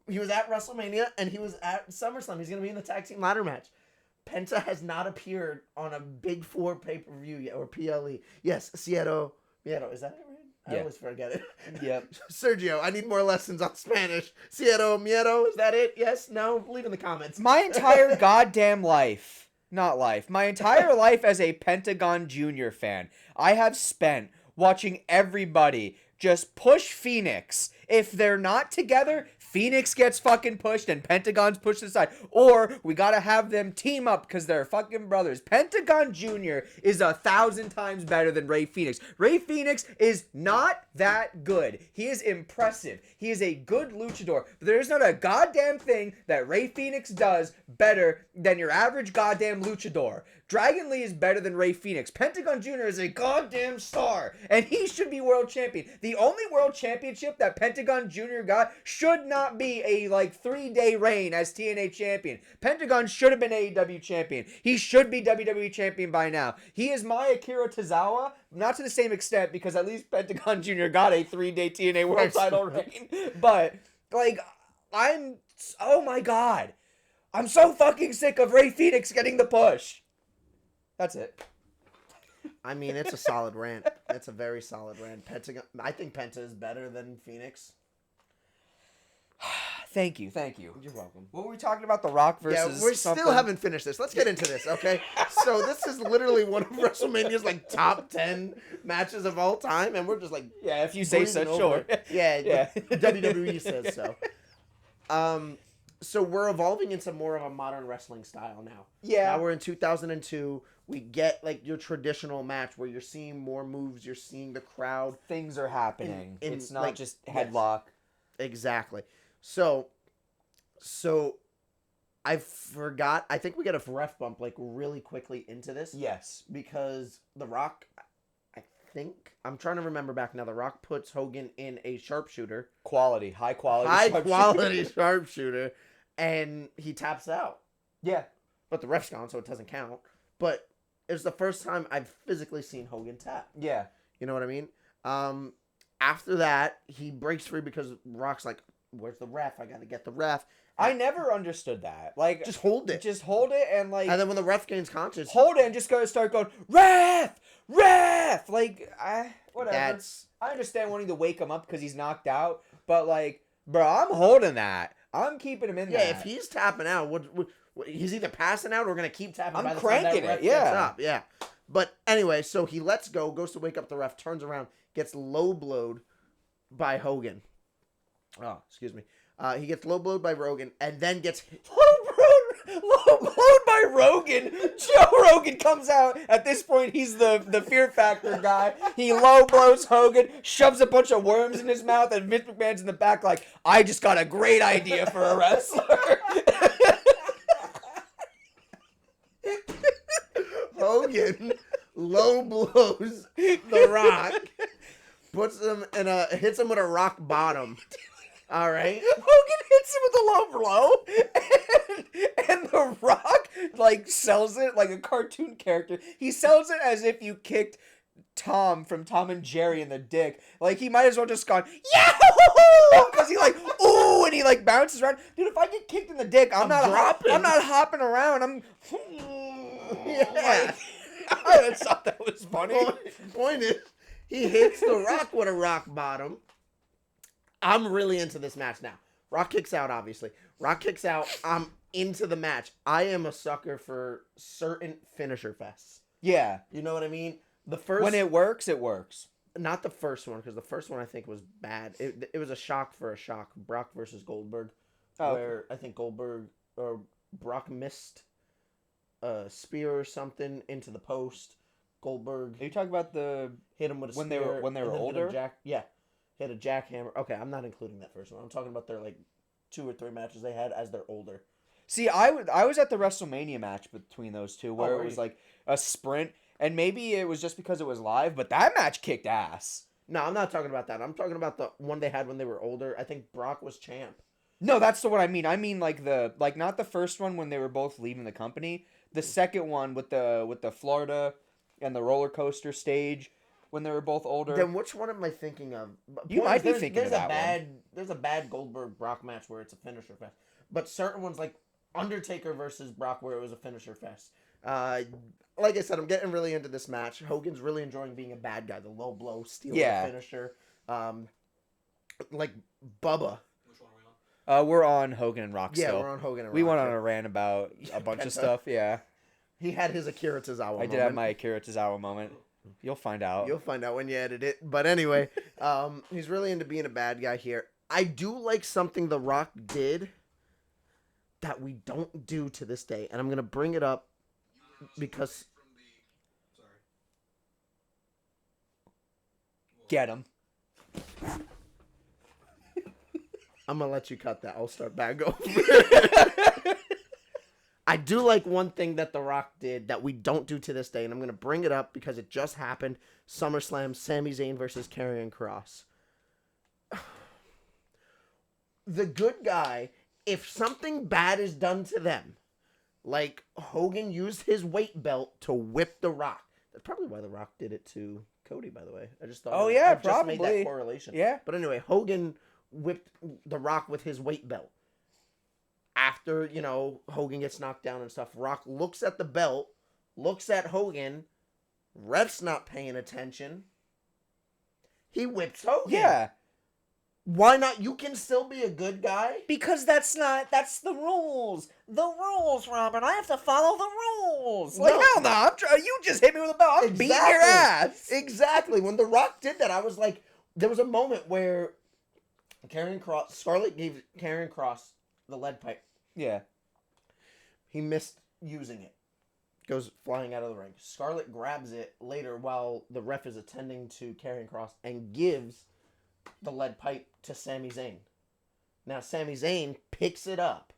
He was at WrestleMania and he was at SummerSlam. He's gonna be in the tag team ladder match. Penta has not appeared on a Big Four pay-per-view yet, or PLE. Yes, Miedo. Is that it right? I always forget it. Yep. Sergio, I need more lessons on Spanish. Miedo. Is that it? Yes? No? Leave in the comments. My entire goddamn life. Not life. My entire life as a Pentagon Jr. fan, I have spent watching everybody just push Phoenix. If they're not together, Phoenix gets fucking pushed and Pentagon's pushed aside. Or we gotta have them team up because they're fucking brothers. Pentagon Jr. is 1,000 times better than Rey Fenix. Rey Fenix is not that good. He is impressive. He is a good luchador. But there is not a goddamn thing that Rey Fenix does better than your average goddamn luchador. Dragon Lee is better than Rey Fenix. Pentagon Jr. is a goddamn star, and he should be world champion. The only world championship that Pentagon Jr. got should not be a 3-day reign as TNA champion. Pentagon should have been AEW champion. He should be WWE champion by now. He is my Akira Tozawa, not to the same extent because at least Pentagon Jr. got a 3-day TNA world title reign. But oh my god, I'm so fucking sick of Rey Fenix getting the push. That's it. I mean, it's a solid rant. It's a very solid rant. I think Penta is better than Phoenix. Thank you. You're welcome. What were we talking about? The Rock versus Yeah, we still haven't finished this. Let's get into this, okay? So this is literally one of WrestleMania's top 10 matches of all time, and we're just yeah, if you say so, sure. Yeah. WWE says so. So we're evolving into more of a modern wrestling style now. Yeah. Now we're in 2002. We get your traditional match where you're seeing more moves. You're seeing the crowd. Things are happening. It's not just headlock. Yes, exactly. So I forgot. I think we got a ref bump really quickly into this. Yes. Because The Rock, I'm trying to remember back now. The Rock puts Hogan in a sharpshooter. High quality sharpshooter. And he taps out. Yeah. But the ref's gone, so it doesn't count. But it was the first time I've physically seen Hogan tap. Yeah. You know what I mean? After that, he breaks free because Rock's like, where's the ref? I got to get the ref. I never understood that. Just hold it. Just hold it and And then when the ref gains conscious, hold it and just start going, ref! Whatever. I understand wanting to wake him up because he's knocked out, but bro, I'm holding that. I'm keeping him in there. Yeah, if he's tapping out, he's either passing out or going to keep tapping. I'm by the cranking time that ref it, yeah. gets up. Yeah. But anyway, so he lets go, goes to wake up the ref, turns around, gets low blowed by Hogan. Oh, excuse me. He gets low blowed by Rogan and then gets low blowed by Rogan. Joe Rogan comes out. At this point, he's the Fear Factor guy. He low blows Hogan, shoves a bunch of worms in his mouth, and Vince McMahon's in the back I just got a great idea for a wrestler. Hogan low blows The Rock. puts him hits him with a rock bottom. All right. Hogan hits him with a low blow, and The Rock like sells it like a cartoon character. He sells it as if you kicked Tom from Tom and Jerry in the dick. Like he might as well just gone yahoo because he like ooh and he like bounces around. Dude, if I get kicked in the dick, I'm not hopping around. I'm yeah. I just thought that was funny. Point is, he hits The Rock with a rock bottom. I'm really into this match now. Rock kicks out, obviously. Rock kicks out. I'm into the match. I am a sucker for certain finisher fests. Yeah. You know what I mean? The first when it works, it works. Not the first one, because the first one I think was bad. It was a shock for a shock. Brock versus Goldberg. Where I think Goldberg or Brock missed a spear or something into the post. Goldberg. Are you talking about the hit him with a when spear they were older? Hit a jackhammer. Okay, I'm not including that first one. I'm talking about their like 2 or 3 matches they had as they're older. See, I was at the WrestleMania match between those two where it was like a sprint, and maybe it was just because it was live, but that match kicked ass. No, I'm not talking about that. I'm talking about the one they had when they were older. I think Brock was champ. No, that's the one I mean. I mean like not the first one when they were both leaving the company. The second one with the Florida and the roller coaster stage when they were both older. Then which one am I thinking of? You might be thinking of that one. There's a bad Goldberg Brock match where it's a finisher fest, but certain ones like Undertaker versus Brock where it was a finisher fest. Like I said, I'm getting really into this match. Hogan's really enjoying being a bad guy, the low blow, steal the finisher. Like Bubba. Which one are we on? We're on Hogan and Rock still. Yeah, we're on Hogan and Rock. We went on a rant about a bunch of stuff, yeah. He had his Akira Tozawa moment. I did have my Akira Tozawa moment. You'll find out. You'll find out when you edit it. But anyway, he's really into being a bad guy here. I do like something The Rock did that we don't do to this day. And I'm going to bring it up because... Get him. I'm going to let you cut that. I'll start back over. I do like one thing that The Rock did that we don't do to this day, and I'm going to bring it up because it just happened. SummerSlam, Sami Zayn versus Karrion Kross. The good guy, if something bad is done to them, like Hogan used his weight belt to whip The Rock. That's probably why The Rock did it to Cody, by the way. I just thought probably. just made that correlation. Yeah. But anyway, Hogan whipped The Rock with his weight belt. After, Hogan gets knocked down and stuff, Rock looks at the belt, looks at Hogan, ref's not paying attention. He whips Hogan. Yeah. Why not? You can still be a good guy. Because that's the rules. The rules, Robert. I have to follow the rules. Like, hell no. You just hit me with a belt. I'm beating your ass. Exactly. When The Rock did that, I was like, there was a moment where Scarlett gave Karrion Kross the lead pipe. Yeah. He missed using it. Goes flying out of the ring. Scarlett grabs it later while the ref is attending to Karrion Kross and gives the lead pipe to Sami Zayn. Now Sami Zayn picks it up,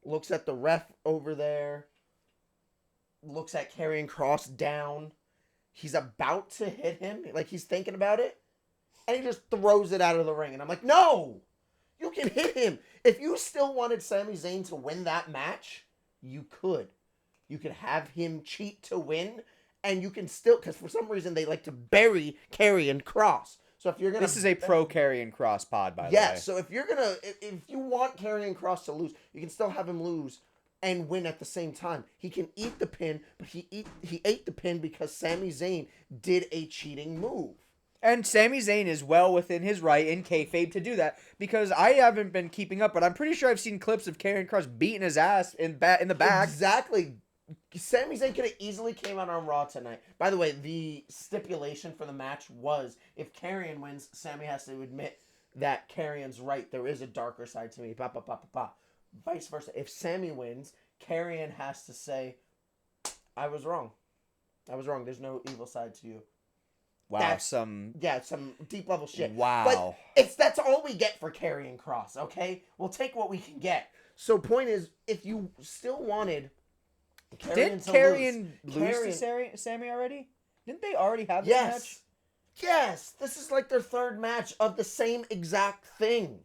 looks at the ref over there, looks at Karrion Kross down. He's about to hit him, like he's thinking about it, and he just throws it out of the ring. And I'm like, no! You can hit him. If you still wanted Sami Zayn to win that match, you could. You could have him cheat to win, and you can still, because for some reason they like to bury Karrion Kross. So if you're gonna, this is a pro Karrion Kross pod, by the way. Yeah. So if you want Karrion Kross to lose, you can still have him lose and win at the same time. He can eat the pin, but he ate the pin because Sami Zayn did a cheating move. And Sami Zayn is well within his right in kayfabe to do that because I haven't been keeping up, but I'm pretty sure I've seen clips of Karrion Kross beating his ass in the back. Exactly. Sami Zayn could have easily came out on Raw tonight. By the way, the stipulation for the match was if Karrion wins, Sami has to admit that Karrion's right. There is a darker side to me. Pa, pa, pa, pa, pa. Vice versa. If Sami wins, Karrion has to say, I was wrong. I was wrong. There's no evil side to you. Wow, some deep level shit. Wow. But that's all we get for Karrion Kross, okay? We'll take what we can get. So point is, if you still wanted Didn't Karrion lose to Sami already? Didn't they already have this match? Yes, this is like their third match of the same exact thing.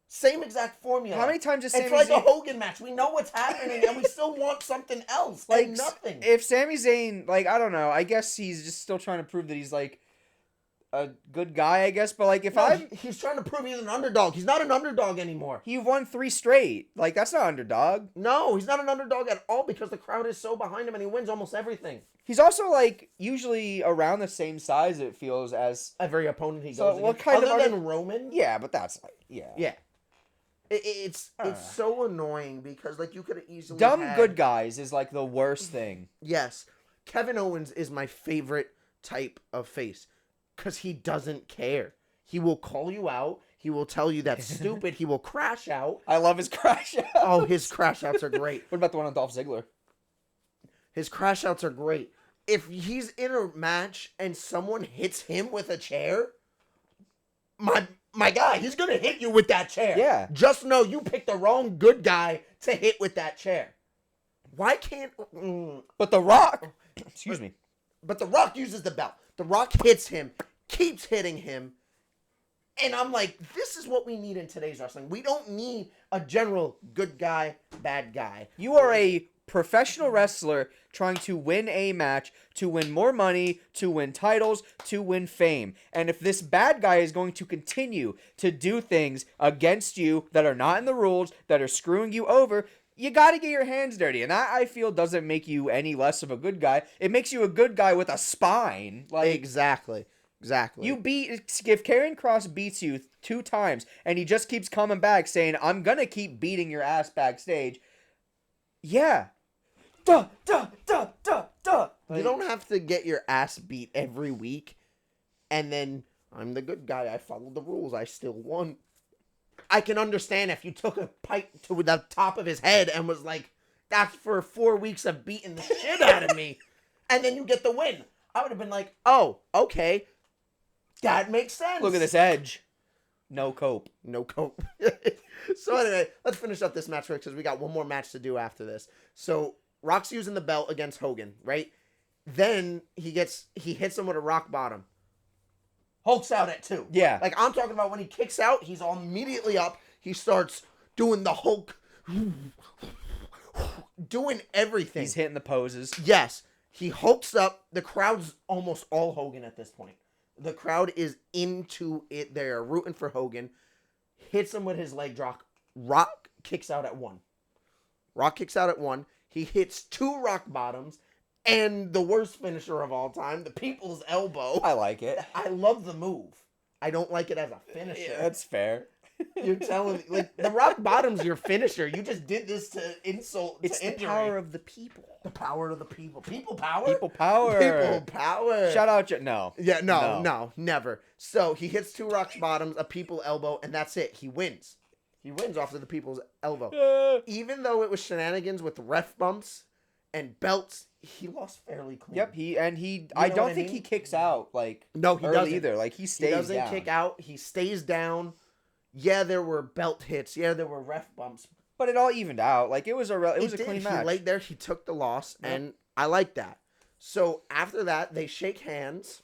Same exact formula. How many times has Sami It's like Zayn... a Hogan match. We know what's happening, and we still want something else. Like nothing. If Sami Zayn, like, I don't know, I guess he's just still trying to prove that he's, like, a good guy, I guess. But, like, he's trying to prove he's an underdog. He's not an underdog anymore. He won 3 straight. Like, that's not underdog. No, he's not an underdog at all because the crowd is so behind him and he wins almost everything. He's also, like, usually around the same size, it feels, as... every opponent he So goes what against. kind of Other than Roman? Yeah, but that's, like, yeah. Yeah. It's so annoying because, like, you could have easily Dumb good guys is, like, the worst thing. Yes. Kevin Owens is my favorite type of face because he doesn't care. He will call you out. He will tell you that's stupid. He will crash out. I love his crash outs. Oh, his crash outs are great. What about the one on Dolph Ziggler? His crash outs are great. If he's in a match and someone hits him with a chair, my guy, he's going to hit you with that chair. Yeah. Just know you picked the wrong good guy to hit with that chair. Why can't... But The Rock... Excuse me. But The Rock uses the belt. The Rock hits him, keeps hitting him. And I'm like, this is what we need in today's wrestling. We don't need a general good guy, bad guy. You are a professional wrestler trying to win a match, to win more money, to win titles, to win fame. And if this bad guy is going to continue to do things against you that are not in the rules, that are screwing you over, you got to get your hands dirty. And that, I feel, doesn't make you any less of a good guy. It makes you a good guy with a spine. Like, Exactly. If Karrion Kross beats you 2 times and he just keeps coming back saying, I'm going to keep beating your ass backstage. Yeah. Duh. You don't have to get your ass beat every week and then I'm the good guy. I followed the rules. I still won. I can understand if you took a pipe to the top of his head and was like, that's for 4 weeks of beating the shit out of me. And then you get the win. I would have been like, oh, okay. That makes sense. Look at this edge. No cope. No cope. So anyway, let's finish up this match because we got one more match to do after this. So Rock's using the belt against Hogan, right? Then he hits him with a rock bottom. Hulk's out at 2. Yeah. Like I'm talking about when he kicks out, he's all immediately up. He starts doing the Hulk, doing everything. He's hitting the poses. Yes. He hulks up. The crowd's almost all Hogan at this point. The crowd is into it. They're rooting for Hogan. Hits him with his leg drop. Rock kicks out at 1. He hits 2 rock bottoms. And the worst finisher of all time, the people's elbow. I like it. I love the move. I don't like it as a finisher. Yeah, that's fair. You're telling me, like, the rock bottom's your finisher. You just did this to insult, it's to injury. the power of the people. The power of the people. People power? People power. People power. Shout out, no. Yeah, no, never. So he hits 2 rock bottoms, a people elbow, and that's it. He wins. He wins off of the people's elbow. Even though it was shenanigans with ref bumps and belts, he lost fairly clean. Yep, I don't think he kicks out, like, no, he early doesn't either. Like, he stays down. He doesn't kick out. He stays down. Yeah, there were belt hits. Yeah, there were ref bumps. But it all evened out. Like, it was a clean match. He laid there. He took the loss, and I like that. So after that, they shake hands.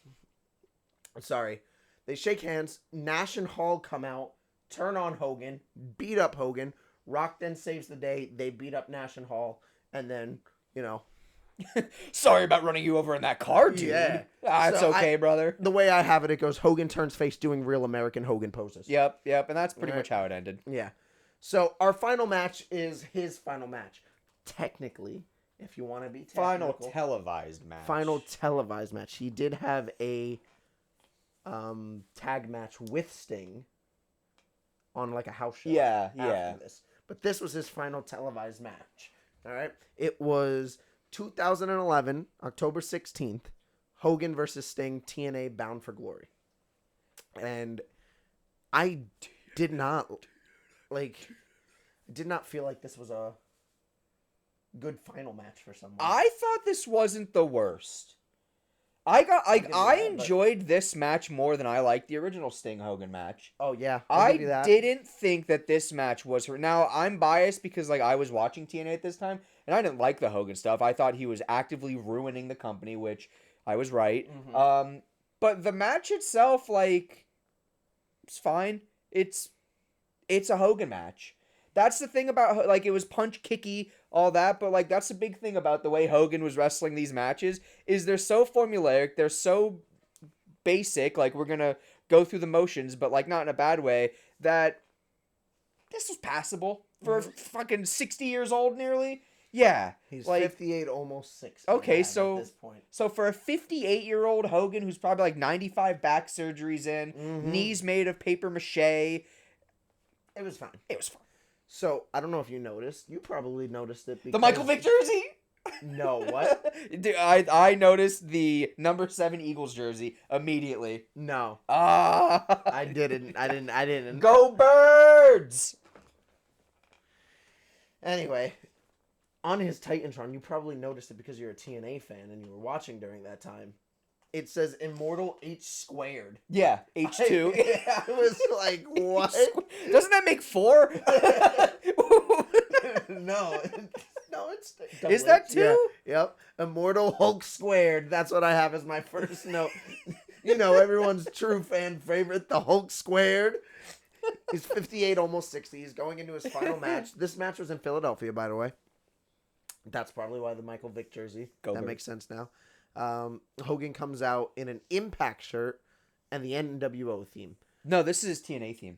They shake hands. Nash and Hall come out, turn on Hogan, beat up Hogan. Rock then saves the day. They beat up Nash and Hall, and then, Sorry about running you over in that car, dude. Yeah. It's okay, brother. The way I have it, it goes Hogan turns face doing real American Hogan poses. Yep, and that's pretty much how it ended. Yeah. So our final match is his final match. Technically, if you want to be technical. Final televised match. He did have a tag match with Sting on like a house show. Yeah. This. But this was his final televised match. All right. It was 2011, October 16th, Hogan versus Sting, TNA Bound for Glory. And I did not feel like this was a good final match for someone. I thought this wasn't the worst. I enjoyed this match more than I liked the original Sting Hogan match. Oh yeah, I didn't think that this match was her. Now I'm biased because I was watching TNA at this time and I didn't like the Hogan stuff. I thought he was actively ruining the company, which I was right. Mm-hmm. But the match itself, like, it's fine. It's a Hogan match. That's the thing about, like, it was punch kicky, all that, but, like, that's the big thing about the way Hogan was wrestling these matches, is they're so formulaic, they're so basic, like, we're gonna go through the motions, but, like, not in a bad way, that this was passable for fucking 60 years old nearly. Yeah. He's like, 58, almost 60. Okay, at this point. So for a 58-year-old Hogan who's probably like 95 back surgeries in, knees made of paper mache, it was fine. It was fine. So, I don't know if you noticed. You probably noticed it because... The Michael Vick jersey? No, what? Dude, I noticed the number 7 Eagles jersey immediately. No. Ah. I didn't. Go Birds! Anyway, on his Titantron, you probably noticed it because you're a TNA fan and you were watching during that time. It says Immortal H squared. Yeah, H2. I was like, what? Doesn't that make 4? No, it's... Is that 2? Yeah, yep. Immortal Hulk squared. That's what I have as my first note. You know, everyone's true fan favorite, the Hulk squared. He's 58, almost 60. He's going into his final match. This match was in Philadelphia, by the way. That's probably why the Michael Vick jersey. That makes sense now. Hogan comes out in an Impact shirt and the NWO theme. No, this is his TNA theme.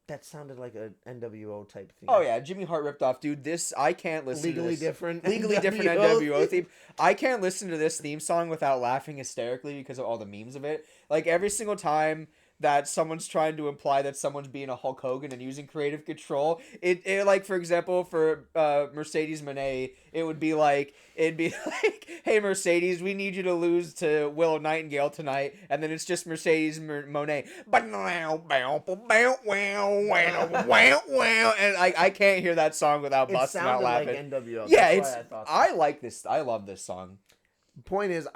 That sounded like a NWO type theme. Oh yeah, Jimmy Hart ripped off, dude. I can't listen Legally to this. different NWO theme. I can't listen to this theme song without laughing hysterically because of all the memes of it. Like every single time that someone's trying to imply that someone's being a Hulk Hogan and using creative control, it like, for example, for Mercedes Moné, it'd be like, hey Mercedes, we need you to lose to Willow Nightingale tonight, and then it's just Mercedes Moné, and I can't hear that song without busting out laughing. It sounded like NWO. Yeah, I like this. I love this song. Point is,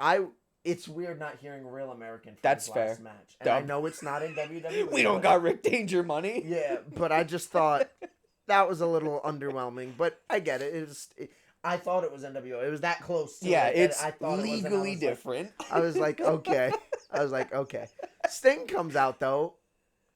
it's weird not hearing Real American from That's his fair. last match. And I know it's not in WWE. We don't got Rick Danger money. Yeah, but I just thought that was a little underwhelming. But I get it. I thought it was NWO. It was that close to yeah, it. It's I thought legally it different. I was like, okay. Sting comes out, though,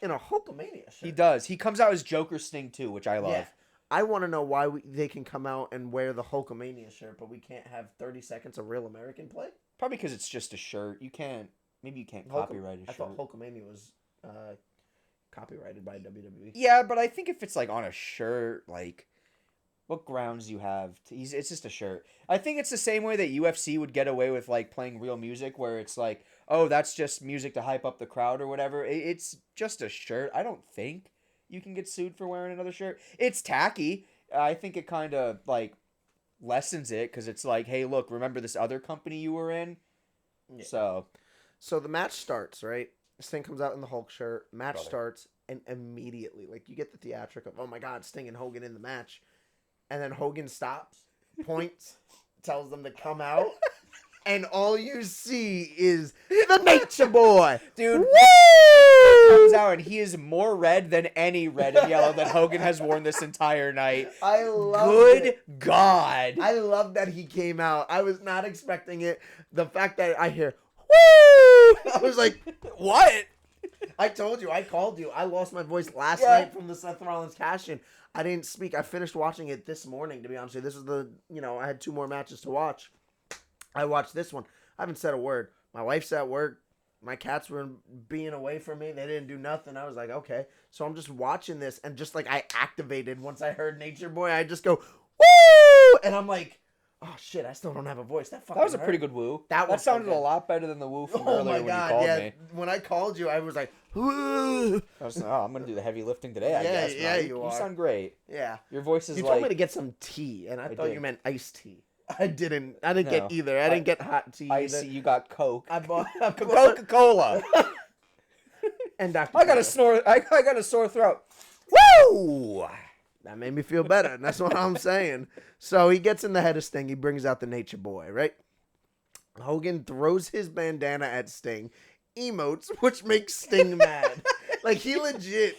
in a Hulkamania shirt. He does. He comes out as Joker Sting, too, which I love. Yeah. I want to know why they can come out and wear the Hulkamania shirt, but we can't have 30 seconds of Real American play? Probably because it's just a shirt. Maybe you can't copyright a shirt. I thought Hulkamania was copyrighted by WWE. Yeah, but I think if it's like on a shirt, like, what grounds do you have? It's just a shirt. I think it's the same way that UFC would get away with like playing real music, where it's like, oh, that's just music to hype up the crowd or whatever. It's just a shirt. I don't think you can get sued for wearing another shirt. It's tacky. I think it kind of like lessens it because it's like, hey, look, remember this other company you were in? Yeah. So the match starts, right? Sting comes out in the Hulk shirt. Match starts, and immediately, like, you get the theatric of, oh my God, Sting and Hogan in the match. And then Hogan stops, points, tells them to come out, and all you see is the Nature Boy. Dude, woo! Comes out, and he is more red than any red and yellow that Hogan has worn this entire night. I love Good God. I love that he came out. I was not expecting it. The fact that I hear, woo! I was like, what? I told you. I called you. I lost my voice last night from the Seth Rollins cash-in. I didn't speak. I finished watching it this morning, to be honest with you. This is I had 2 more matches to watch. I watched this one. I haven't said a word. My wife's at work. My cats were being away from me. They didn't do nothing. I was like, okay. So I'm just watching this, and just like I activated once I heard Nature Boy, I just go, woo! And I'm like, oh shit, I still don't have a voice. That was a pretty good woo. That sounded a lot better than the woo from earlier when you called me. When I called you, I was like, woo! I was like, I'm going to do the heavy lifting today, I guess. Yeah, you are. You sound great. Yeah. your voice is You like... told me to get some tea, and I thought you meant iced tea. I didn't get either. I didn't get hot tea either. Icy, you got Coke. I bought Coca-Cola. And Dr. I got a sore throat. Woo! That made me feel better, and that's what I'm saying. So he gets in the head of Sting. He brings out the Nature Boy, right? Hogan throws his bandana at Sting, emotes, which makes Sting mad. Like, he legit...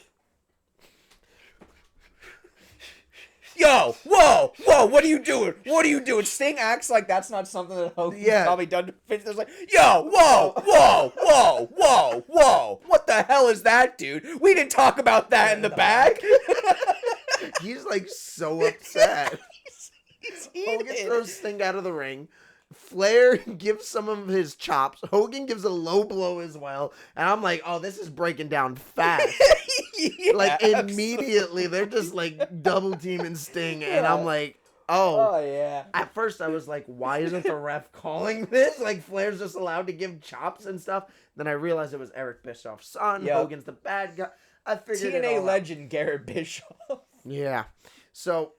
yo, whoa, what are you doing? What are you doing? Sting acts like that's not something that Hogan's probably done to finish. There's like, yo, whoa, what the hell is that, dude? We didn't talk about that in the back. He's like so upset. He's Hogan throws Sting out of the ring. Flair gives some of his chops. Hogan gives a low blow as well. And I'm like, oh, this is breaking down fast. Yeah, like, immediately, they're just, like, double teaming Sting. And I'm like, oh, yeah. At first, I was like, why isn't the ref calling this? Like, Flair's just allowed to give chops and stuff. Then I realized it was Eric Bischoff's son. Yep. Hogan's the bad guy. I figured it all TNA legend Garrett Bischoff. Yeah. So,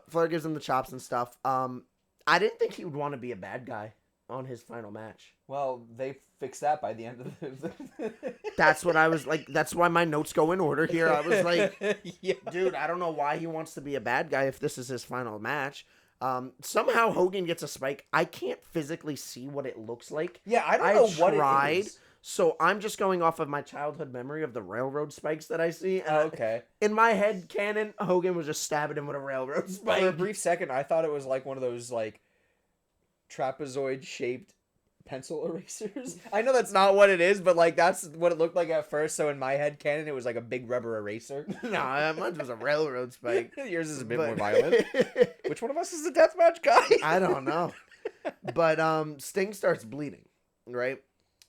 Flair gives him the chops and stuff. I didn't think he would want to be a bad guy on his final match. Well, they fixed that by the end of the... That's what I was like. That's why my notes go in order here. I was like, dude, I don't know why he wants to be a bad guy if this is his final match. Somehow Hogan gets a spike. I can't physically see what it looks like. Yeah, I don't know what it is. So I'm just going off of my childhood memory of the railroad spikes that I see. Okay. In my head canon, Hogan was just stabbing him with a railroad spike. For a brief second, I thought it was like one of those like trapezoid-shaped pencil erasers. I know that's not what it is, but like that's what it looked like at first. So in my head canon, it was like a big rubber eraser. No, mine was a railroad spike. Yours is a bit more violent. Which one of us is the deathmatch guy? I don't know. But Sting starts bleeding, right?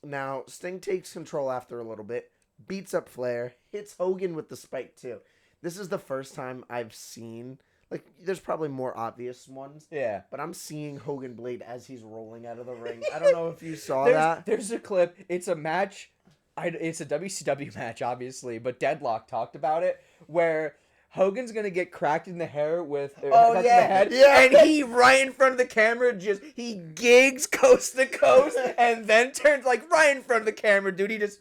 Now, Sting takes control after a little bit, beats up Flair, hits Hogan with the spike too. This is the first time I've seen, like, there's probably more obvious ones. Yeah. But I'm seeing Hogan bleed as he's rolling out of the ring. I don't know if you saw that. There's a clip. It's a match. It's a WCW match, obviously, but Deadlock talked about it, where Hogan's gonna get cracked in the hair with the head, and he right in front of the camera he gigs coast to coast, and then turns like right in front of the camera, dude. He just,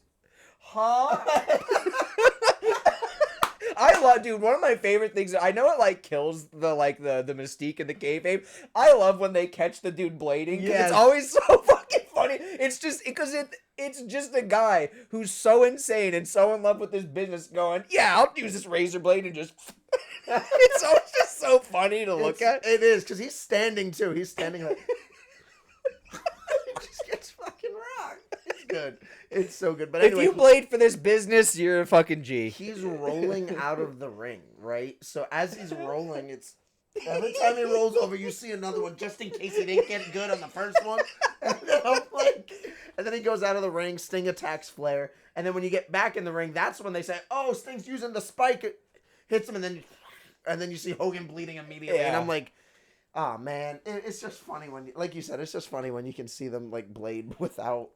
I love, dude. One of my favorite things. I know it like kills the mystique and the kayfabe. I love when they catch the dude blading because it's always so fucking funny. It's just because it's just a guy who's so insane and so in love with this business going, yeah, I'll use this razor blade and just... it's always just so funny to look at. It is, because he's standing, too. He's standing like... he just gets fucking rocked. It's good. It's so good. But anyway, if you blade for this business, you're a fucking G. He's rolling out of the ring, right? So as he's rolling, it's... Every time he rolls over, you see another one, just in case he didn't get good on the first one. And then I'm like... And then he goes out of the ring, Sting attacks Flair. And then when you get back in the ring, that's when they say, oh, Sting's using the spike. It hits him, and then you see Hogan bleeding immediately. Yeah. And I'm like, oh, man. It's just funny when, like you said, it's just funny when you can see them, like, blade without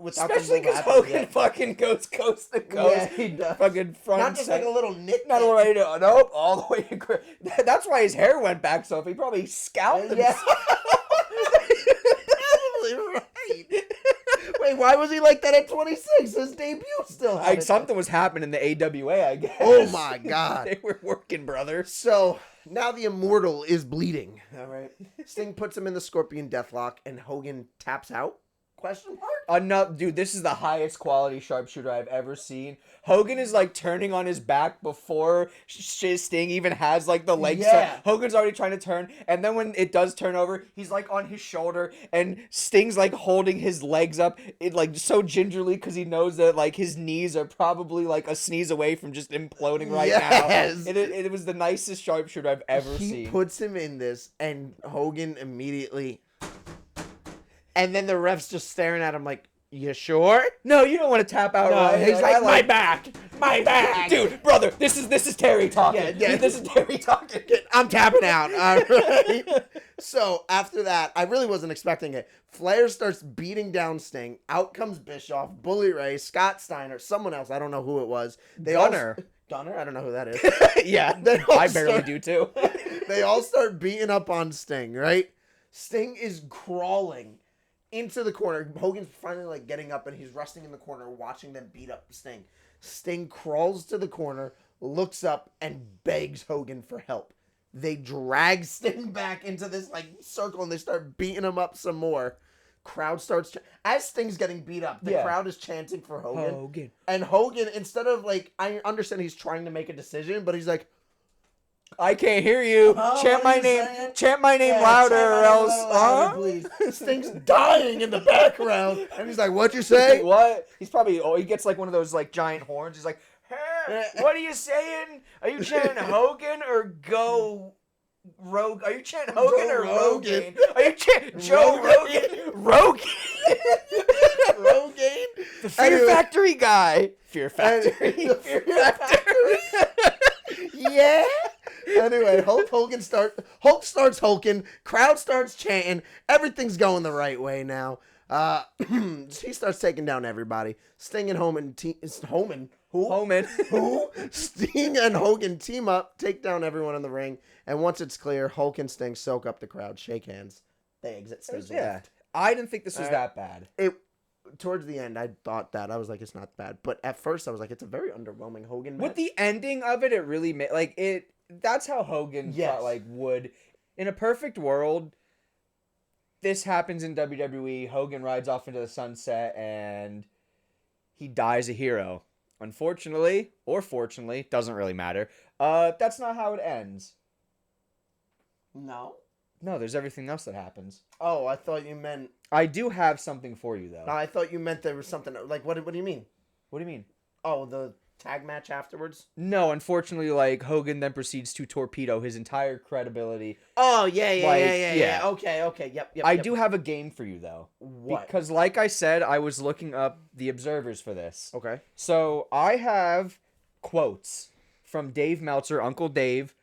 especially because Hogan fucking goes coast to coast. Yeah, he does. Fucking front. Not just like a little nit. Not all the way to, nope, all the way to... That's why his hair went back so he probably scalped himself. Right. Wait, why was he like that at 26? His debut still had something was happening in the AWA, I guess. Oh my god. They were working, brother. So, now the Immortal is bleeding. All right. Sting puts him in the Scorpion Deathlock, and Hogan taps out? Question mark? Dude, this is the highest quality sharpshooter I've ever seen. Hogan is like turning on his back before Sting even has like the legs. Yeah. Hogan's already trying to turn, and then when it does turn over, he's like on his shoulder, and Sting's like holding his legs up, like so gingerly because he knows that like his knees are probably like a sneeze away from just imploding right now. It was the nicest sharpshooter I've ever seen. He puts him in this, and Hogan immediately. And then the ref's just staring at him like, you sure? No, you don't want to tap out. No, he's like, my back. Dude, brother, this is Terry talking. Yeah. This is Terry talking. I'm tapping out. All right. So, after that, I really wasn't expecting it. Flair starts beating down Sting. Out comes Bischoff, Bully Ray, Scott Steiner, someone else. I don't know who it was. Gunner. Gunner? I don't know who that is. Yeah, I barely do too. They all start beating up on Sting, right? Sting is crawling into the corner. Hogan's finally like getting up, and he's resting in the corner watching them beat up Sting. Sting crawls to the corner, looks up, and begs Hogan for help. They drag Sting back into this like circle, and they start beating him up some more Crowd starts as Sting's getting beat up. The crowd is chanting for Hogan. Hogan. And Hogan, instead of like, I understand he's trying to make a decision, but he's like, I can't hear you. Chant my name. Saying? Chant my name louder, or else. Louder, please. Sting's dying in the background, and he's like, "What'd you say?" What? He's probably. Oh, he gets like one of those like giant horns. He's like, "Hey, what are you saying? Are you chanting Hogan or go Rogue? Are you chanting Hogan or Rogan? Are you chanting Joe Rogan? Rogan? Rogaine? The Fear Factory guy. Fear Factory. Fear Factory. Yeah. Anyway, Hulk starts hulking, crowd starts chanting, everything's going the right way now. He starts taking down everybody. Sting and Homan. Who? Sting and Hogan team up, take down everyone in the ring, and once it's clear, Hulk and Sting soak up the crowd, shake hands. They exit stage left. I didn't think this was that bad. Towards the end, I thought that. I was like, it's not bad. But at first, I was like, it's a very underwhelming Hogan match. With the ending of it, it really made, like, it, that's how Hogan thought, like, would, in a perfect world, this happens in WWE, Hogan rides off into the sunset, and he dies a hero. Unfortunately, or fortunately, doesn't really matter, that's not how it ends. No? No, there's everything else that happens. Oh, I thought you meant... I do have something for you, though. No, I thought you meant there was something... Like, what do you mean? What do you mean? Oh, the tag match afterwards? No, unfortunately, like, Hogan then proceeds to torpedo his entire credibility. Oh, yeah. Okay, yep. I do have a game for you, though. What? Because, like I said, I was looking up the observers for this. Okay. So, I have quotes from Dave Meltzer, Uncle Dave,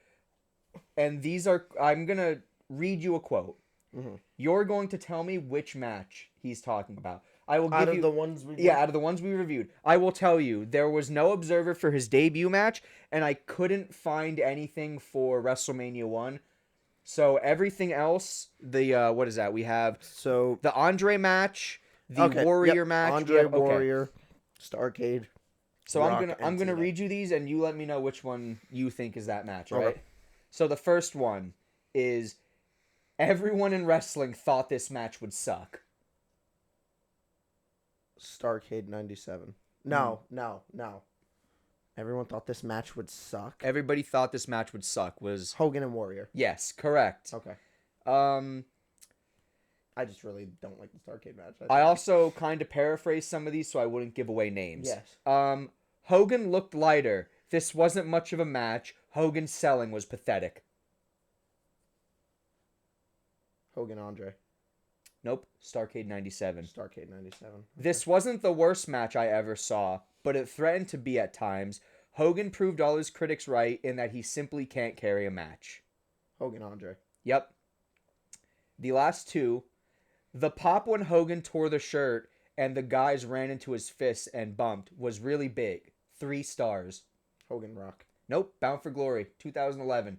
and these are... I'm going to read you a quote. Mm-hmm. You're going to tell me which match he's talking about. I will give out of you the ones we out of the ones we reviewed. I will tell you there was no observer for his debut match, and I couldn't find anything for WrestleMania 1. So everything else, the what is that? We have the Andre match, the Warrior match, Andre Warrior, Starrcade. So I'm gonna read you these, and you let me know which one you think is that match. All right. So the first one is. Everyone in wrestling thought this match would suck. Starrcade 97. No. Everyone thought this match would suck. Everybody thought this match would suck. Was Hogan and Warrior. Yes, correct. Okay. I just really don't like the Starrcade match. I also kind of paraphrased some of these so I wouldn't give away names. Yes. Hogan looked lighter. This wasn't much of a match. Hogan's selling was pathetic. Hogan Andre. Nope. Starrcade 97. Starrcade 97. Okay. This wasn't the worst match I ever saw, but it threatened to be at times. Hogan proved all his critics right in that he simply can't carry a match. Hogan Andre. Yep. The last two. The pop when Hogan tore the shirt and the guys ran into his fists and bumped was really big. 3 stars. Hogan Rock. Nope. Bound for Glory. 2011.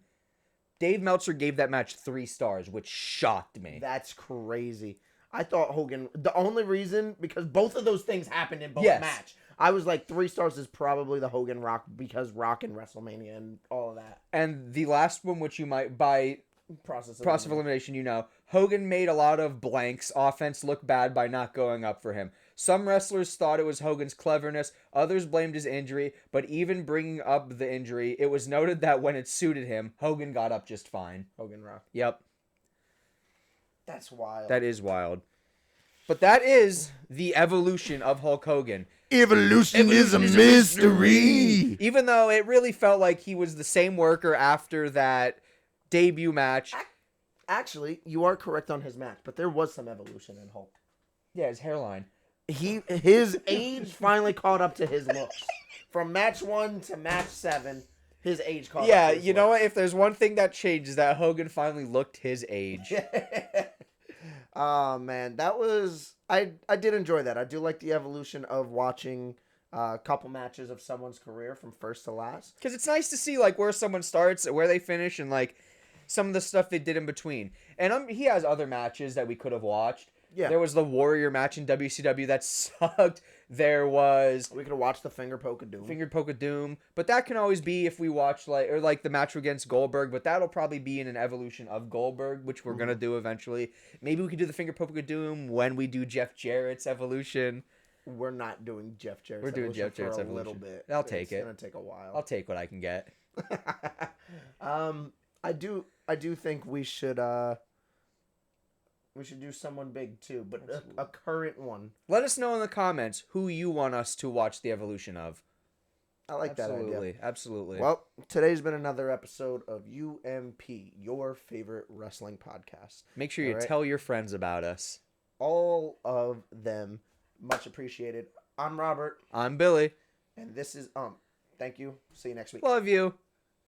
Dave Meltzer gave that match 3 stars, which shocked me. That's crazy. I thought Hogan... The only reason... Because both of those things happened in both match. I was like, 3 stars is probably the Hogan Rock because Rock and WrestleMania and all of that. And the last one, which you might... By process of elimination, you know. Hogan made a lot of blanks. Offense looked bad by not going up for him. Some wrestlers thought it was Hogan's cleverness. Others blamed his injury. But even bringing up the injury, it was noted that when it suited him, Hogan got up just fine. Hogan Rock. Yep. That's wild. That is wild. But that is the evolution of Hulk Hogan. Evolution is a mystery. Even though it really felt like he was the same worker after that debut match. Actually, you are correct on his match, but there was some evolution in Hulk. Yeah, his hairline. His age finally caught up to his looks. From match 1 to match 7, his age caught up. Yeah, you know what? If there's one thing that changed, is that Hogan finally looked his age. Oh man, that was I did enjoy that. I do like the evolution of watching a couple matches of someone's career from first to last. Because it's nice to see like where someone starts, where they finish, and like some of the stuff they did in between. And he has other matches that we could have watched. Yeah. There was the Warrior match in WCW that sucked. There was We could have watched the Finger Poke of Doom. Fingered Poke of Doom, but that can always be if we watch like the match against Goldberg, but that'll probably be in an evolution of Goldberg, which we're gonna do eventually. Maybe we could do the Finger Poke of Doom when we do Jeff Jarrett's evolution. We're not doing Jeff Jarrett's We're doing Jeff Jarrett's for a evolution. little bit. I'll take it. It's gonna take a while. I'll take what I can get. I do think we should do someone big too, but a current one. Let us know in the comments who you want us to watch the evolution of. I like that idea. Absolutely. Well, today's been another episode of UMP, your favorite wrestling podcast. Make sure you tell your friends about us. All of them, much appreciated. I'm Robert. I'm Billy. And this is Thank you. See you next week. Love you.